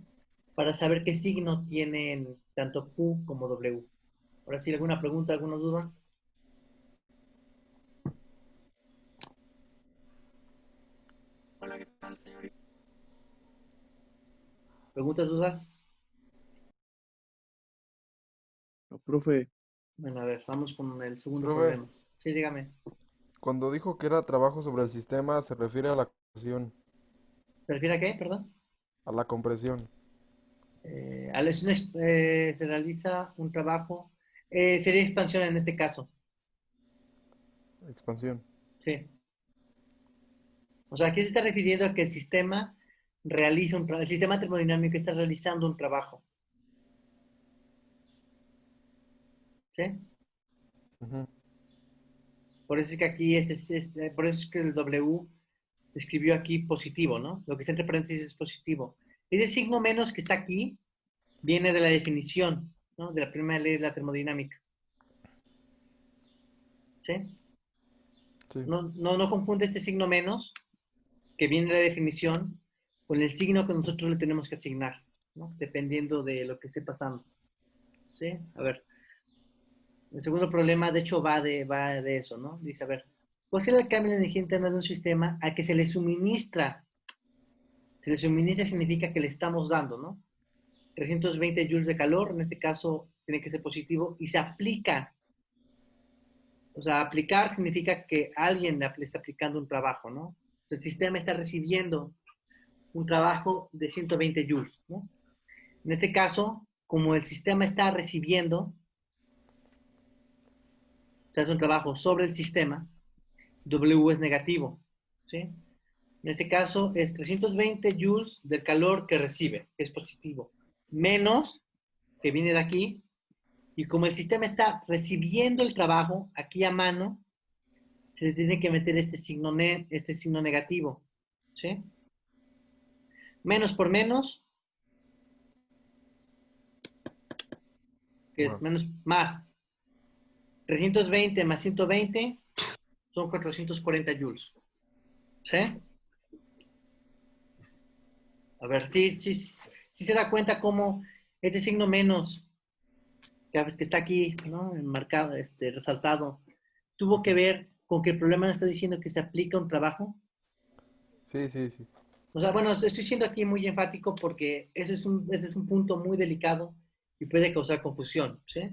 Para saber qué signo tienen tanto Q como W. Ahora sí, ¿alguna pregunta, alguna duda? Hola, ¿qué tal, señorita? ¿Preguntas, dudas? No, profe, Bueno, a ver, vamos con el segundo Profe, problema. Sí, dígame. cuando dijo que era trabajo sobre el sistema, se refiere a la compresión. ¿Se refiere a qué, perdón? A la compresión. Se realiza un trabajo, sería expansión en este caso, Expansión. sí. O sea, aquí se está refiriendo a que el sistema realiza el sistema termodinámico está realizando un trabajo, ¿sí? Ujú. Por eso es que aquí, por eso es que el W escribió aquí positivo, ¿no? Lo que está entre paréntesis es positivo. Ese signo menos que está aquí viene de la definición, ¿no? De la primera ley de la termodinámica, ¿sí? Sí. No confunde este signo menos, que viene de la definición, con el signo que nosotros le tenemos que asignar, ¿no? Dependiendo de lo que esté pasando, ¿sí? A ver, el segundo problema, de hecho, va de eso, ¿no? Dice, a ver, ¿cuál es el cambio de energía interna de un sistema a que se le suministra? Se le suministra significa que le estamos dando, ¿no? 320 joules de calor, en este caso tiene que ser positivo, y se aplica. O sea, aplicar significa que alguien le está aplicando un trabajo, ¿no? El sistema está recibiendo un trabajo de 120 joules, ¿no? En este caso, como el sistema está recibiendo, se hace un trabajo sobre el sistema, W es negativo, ¿sí? En este caso es 320 joules del calor que recibe, que es positivo, menos, que viene de aquí, y como el sistema está recibiendo el trabajo aquí a mano, se le tiene que meter este signo negativo, ¿sí? Menos por menos, que es Más. menos, más. 320 más 120 son 440 joules, ¿sí? A ver, sí se da cuenta cómo este signo menos, que está aquí, ¿no? Enmarcado, resaltado, tuvo que ver con que el problema no está diciendo que se aplica un trabajo. Sí, sí, sí. O sea, bueno, estoy siendo aquí muy enfático porque ese es un punto muy delicado y puede causar confusión, ¿sí?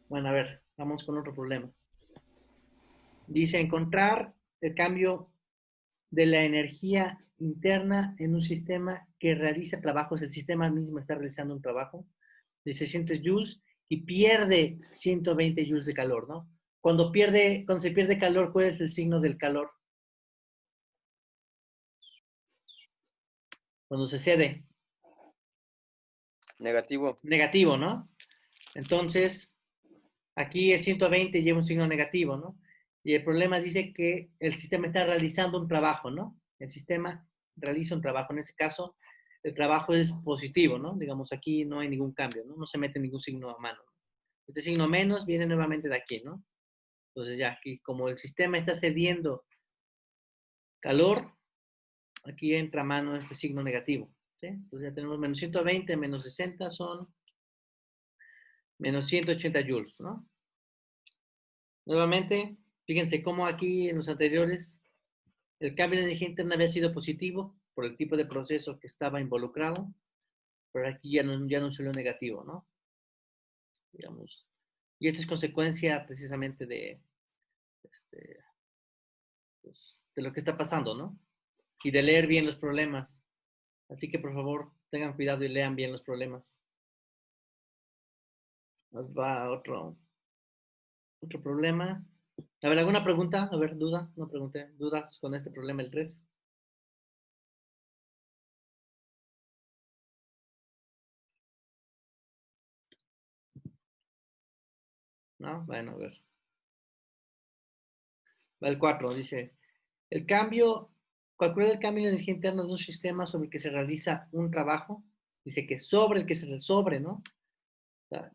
Bueno, a ver, vamos con otro problema. Dice, encontrar el cambio de la energía interna en un sistema que realiza trabajos. El sistema mismo está realizando un trabajo de 600 joules y pierde 120 joules de calor, ¿no? Cuando se pierde calor, ¿cuál es el signo del calor? Cuando se cede. Negativo. Negativo, ¿no? Entonces, aquí el 120 lleva un signo negativo, ¿no? Y el problema dice que el sistema está realizando un trabajo, ¿no? El sistema realiza un trabajo. En este caso, el trabajo es positivo, ¿no? Digamos, aquí no hay ningún cambio, ¿no? No se mete ningún signo a mano. Este signo menos viene nuevamente de aquí, ¿no? Entonces ya aquí, como el sistema está cediendo calor, aquí entra a mano este signo negativo, ¿sí? Entonces ya tenemos menos 120, menos 60 son menos 180 joules, ¿no? Nuevamente, fíjense cómo aquí en los anteriores el cambio de energía interna había sido positivo por el tipo de proceso que estaba involucrado, pero aquí ya no salió negativo, ¿no? Digamos. Y esto es consecuencia precisamente este, pues, de lo que está pasando, ¿no? Y de leer bien los problemas. Así que por favor, tengan cuidado y lean bien los problemas. Nos va otro problema. A ver, ¿alguna pregunta? A ver, duda, no pregunté. ¿Dudas con este problema, el 3? ¿No? Bueno, a ver. Va el 4, dice, calcula el cambio de energía interna de un sistema sobre el que se realiza un trabajo. Dice que sobre el que se sobre, ¿no? O sea,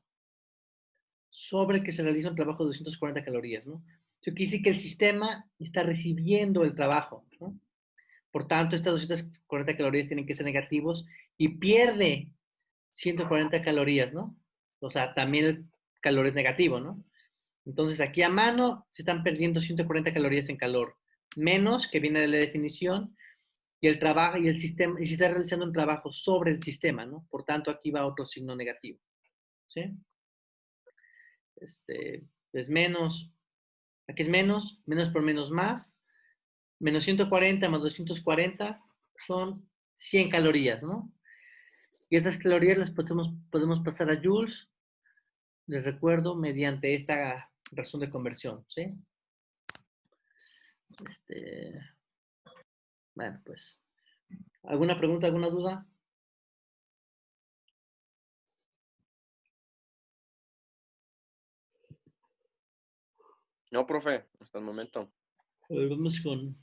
sobre el que se realiza un trabajo de 240 calorías, ¿no? Eso quiere decir que el sistema está recibiendo el trabajo, ¿no? Por tanto, estas 240 calorías tienen que ser negativos y pierde 140 calorías, ¿no? O sea, también el calor es negativo, ¿no? Entonces, aquí a mano se están perdiendo 140 calorías en calor, menos que viene de la definición, y el trabajo y el sistema, y se está realizando un trabajo sobre el sistema, ¿no? Por tanto, aquí va otro signo negativo, ¿sí? Es menos, aquí es menos por menos más, menos 140 más 240 son 100 calorías, ¿no? Y estas calorías las podemos pasar a joules, les recuerdo, mediante esta razón de conversión, ¿sí? Bueno, pues, ¿alguna pregunta, alguna duda? No, profe, hasta el momento. Vamos con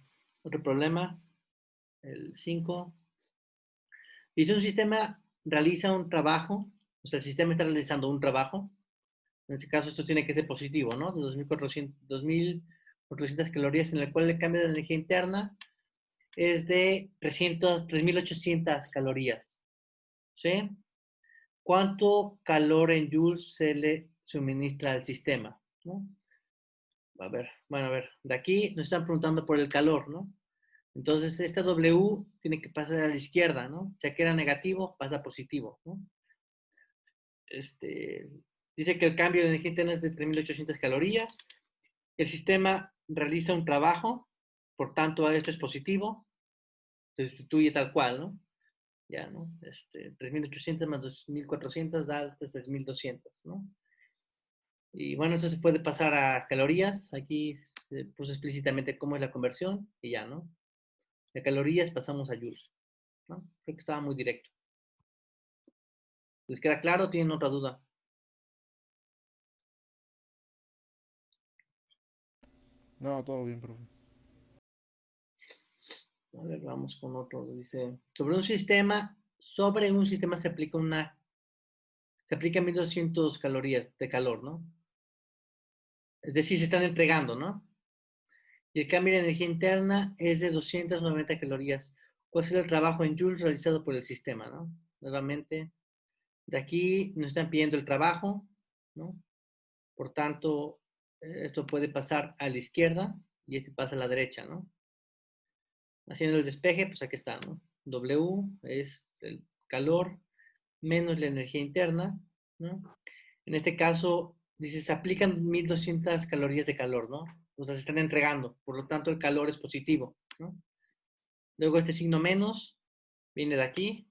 otro problema, el 5. Dice un sistema realiza un trabajo, o sea, el sistema está realizando un trabajo. En este caso, esto tiene que ser positivo, ¿no? De 2.400 calorías, en el cual el cambio de energía interna es de 3.800 calorías, ¿sí? ¿Cuánto calor en joules se le suministra al sistema? ¿No? A ver, bueno, a ver, de aquí nos están preguntando por el calor, ¿no? Entonces, esta W tiene que pasar a la izquierda, ¿no? Ya que era negativo, pasa a positivo, ¿no? Dice que el cambio de energía interna es de 3.800 calorías. El sistema realiza un trabajo, por tanto, esto es positivo. Se sustituye tal cual, ¿no? Ya, ¿no? 3.800 más 2.400 da hasta 6.200, ¿no? Y bueno, eso se puede pasar a calorías. Aquí se puso explícitamente cómo es la conversión y ya, ¿no? De calorías pasamos a joules, ¿no? Creo que estaba muy directo. ¿Les queda claro? ¿Tienen otra duda? No, todo bien, profe. A ver, vamos con otros. Dice, sobre un sistema se aplica 1.200 calorías de calor, ¿no? Es decir, se están entregando, ¿no? Y el cambio de energía interna es de 290 calorías. ¿Cuál es el trabajo en joules realizado por el sistema, ¿no? Nuevamente, de aquí nos están pidiendo el trabajo, ¿no? Por tanto, esto puede pasar a la izquierda y este pasa a la derecha, ¿no? Haciendo el despeje, pues aquí está, ¿no? W es el calor menos la energía interna, ¿no? En este caso, dice, se aplican 1200 calorías de calor, ¿no? O sea, se están entregando, por lo tanto el calor es positivo, ¿no? Luego este signo menos viene de aquí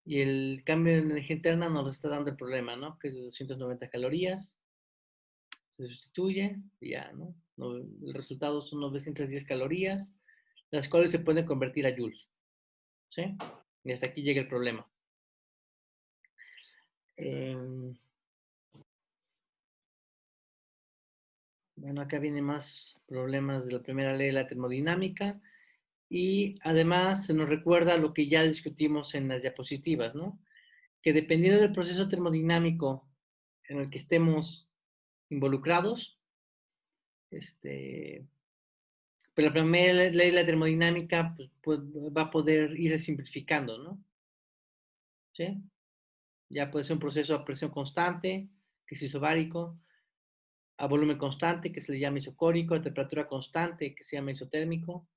y el cambio de energía interna nos lo está dando el problema, ¿no? Que es de 290 calorías, se sustituye y ya, ¿no? El resultado son 910 calorías, las cuales se pueden convertir a joules, ¿sí? Y hasta aquí llega el problema. Bueno, acá vienen más problemas de la primera ley de la termodinámica y además se nos recuerda lo que ya discutimos en las diapositivas, ¿no? Que dependiendo del proceso termodinámico en el que estemos involucrados, pues la primera ley de la termodinámica pues, va a poder irse simplificando, ¿no? ¿Sí? Ya puede ser un proceso a presión constante, que es isobárico, a volumen constante, que se le llama isocórico, a temperatura constante, que se llama isotérmico,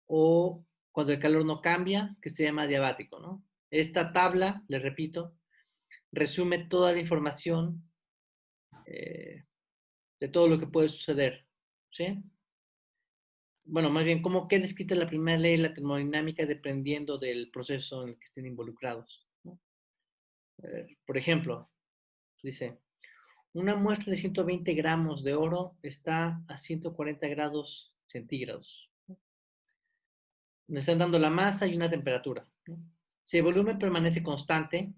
o cuando el calor no cambia, que se llama adiabático, ¿no? Esta tabla, les repito, resume toda la información de todo lo que puede suceder, ¿sí? Bueno, más bien, ¿cómo queda escrita la primera ley de la termodinámica dependiendo del proceso en el que estén involucrados, ¿no? Por ejemplo, dice, una muestra de 120 gramos de oro está a 140 grados centígrados. Nos están dando la masa y una temperatura, ¿no? Si el volumen permanece constante,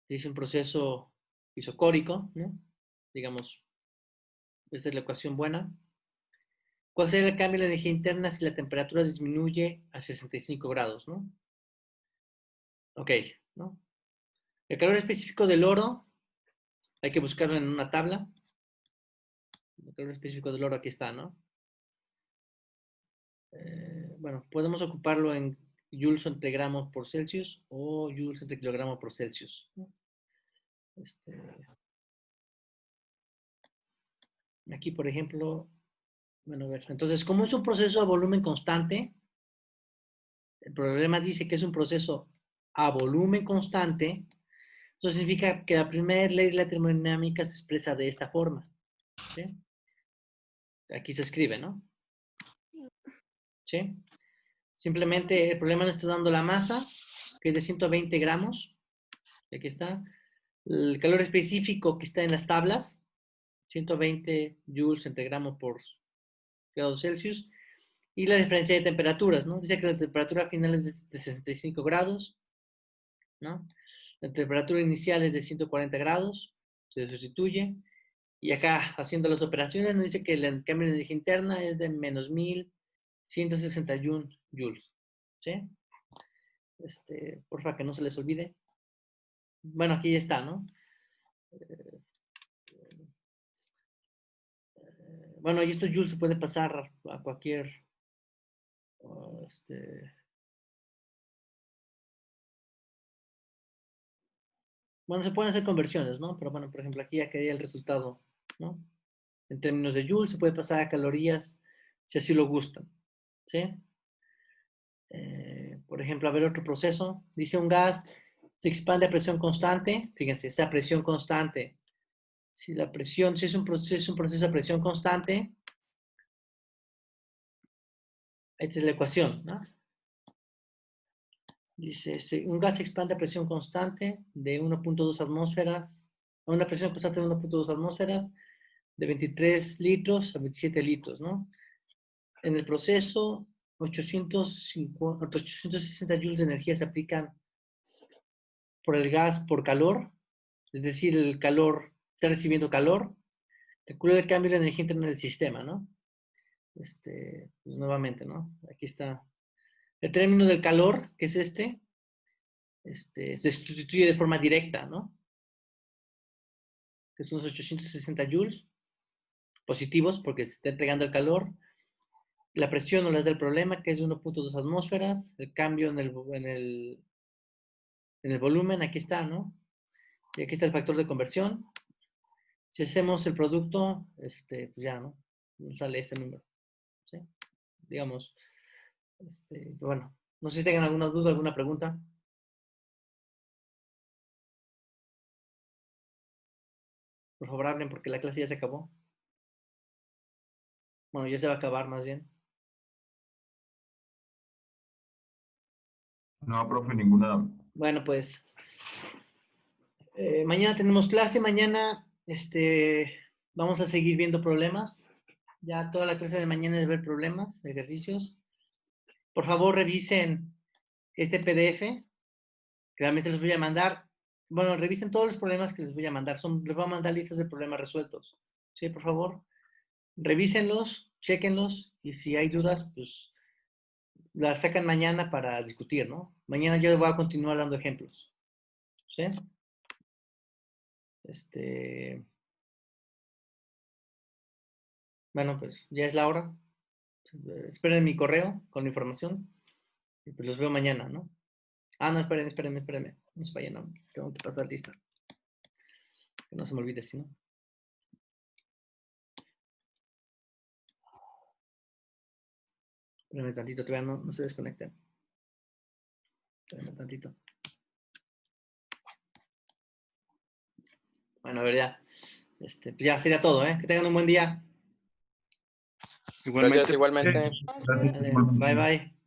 es un proceso isocórico, ¿no? Digamos, esta es la ecuación buena. ¿Cuál será el cambio de la energía interna si la temperatura disminuye a 65 grados, ¿no? Ok, ¿no? El calor específico del oro, hay que buscarlo en una tabla. El calor específico del oro aquí está, ¿no? Bueno, podemos ocuparlo en joules entre gramos por Celsius o joules entre kilogramos por Celsius, ¿no? Aquí, por ejemplo, bueno, a ver, entonces, como es un proceso a volumen constante, el problema dice que es un proceso a volumen constante, eso significa que la primera ley de la termodinámica se expresa de esta forma, ¿sí? Aquí se escribe, ¿no? ¿Sí? Simplemente el problema nos está dando la masa, que es de 120 gramos, aquí está, el calor específico que está en las tablas, 120 joules entre gramos por grados Celsius, y la diferencia de temperaturas, ¿no? Dice que la temperatura final es de 65 grados, ¿no? La temperatura inicial es de 140 grados, se sustituye, y acá, haciendo las operaciones, nos dice que el cambio de energía interna es de menos 1161 joules, ¿sí? Porfa, que no se les olvide. Bueno, aquí ya está, ¿no? Bueno, y estos joules se puede pasar a cualquier, bueno, se pueden hacer conversiones, ¿no? Pero bueno, por ejemplo, aquí ya quería el resultado, ¿no? En términos de joules, se puede pasar a calorías si así lo gustan, ¿sí? Por ejemplo, a ver otro proceso. Dice un gas se expande a presión constante. Fíjense, esa presión constante. Si la presión, si es un proceso a presión constante, esta es la ecuación, ¿no? Dice, un gas se expande a presión constante de 1.2 atmósferas, a una presión constante de 1.2 atmósferas, de 23 litros a 27 litros, ¿no? En el proceso, 860 joules de energía se aplican por el gas por calor, es decir, el calor, está recibiendo calor, calcula el cambio de la energía interna del sistema, ¿no? Pues nuevamente, ¿no? Aquí está. El término del calor, que es se sustituye de forma directa, ¿no? Que son los 860 joules positivos porque se está entregando el calor. La presión nos la da el problema, que es 1.2 atmósferas. El cambio en el volumen, aquí está, ¿no? Y aquí está el factor de conversión. Si hacemos el producto, pues ya, ¿no? Nos sale este número, ¿sí? Digamos, bueno, no sé si tengan alguna duda, alguna pregunta. Por favor, hablen porque la clase ya se acabó. Bueno, ya se va a acabar más bien. No, profe, ninguna. Bueno, pues mañana tenemos clase. Mañana vamos a seguir viendo problemas. Ya toda la clase de mañana es ver problemas, ejercicios. Por favor, revisen este PDF que también se los voy a mandar. Bueno, revisen todos los problemas que les voy a mandar. Les voy a mandar listas de problemas resueltos. Sí, por favor, revísenlos, chéquenlos y si hay dudas, pues las sacan mañana para discutir, ¿no? Mañana yo voy a continuar dando ejemplos. ¿Sí? Bueno, pues ya es la hora. Esperen mi correo con la información. Y pues los veo mañana, ¿no? Ah, no, espérenme. No se vayan, no. Tengo que pasar lista. Que no se me olvide, si no. Espérenme tantito, todavía no se desconecten. Espérenme tantito. Bueno, a ver, ya. Pues ya sería todo, ¿eh? Que tengan un buen día. Gracias, igualmente. Gracias, Vale, igualmente. bye.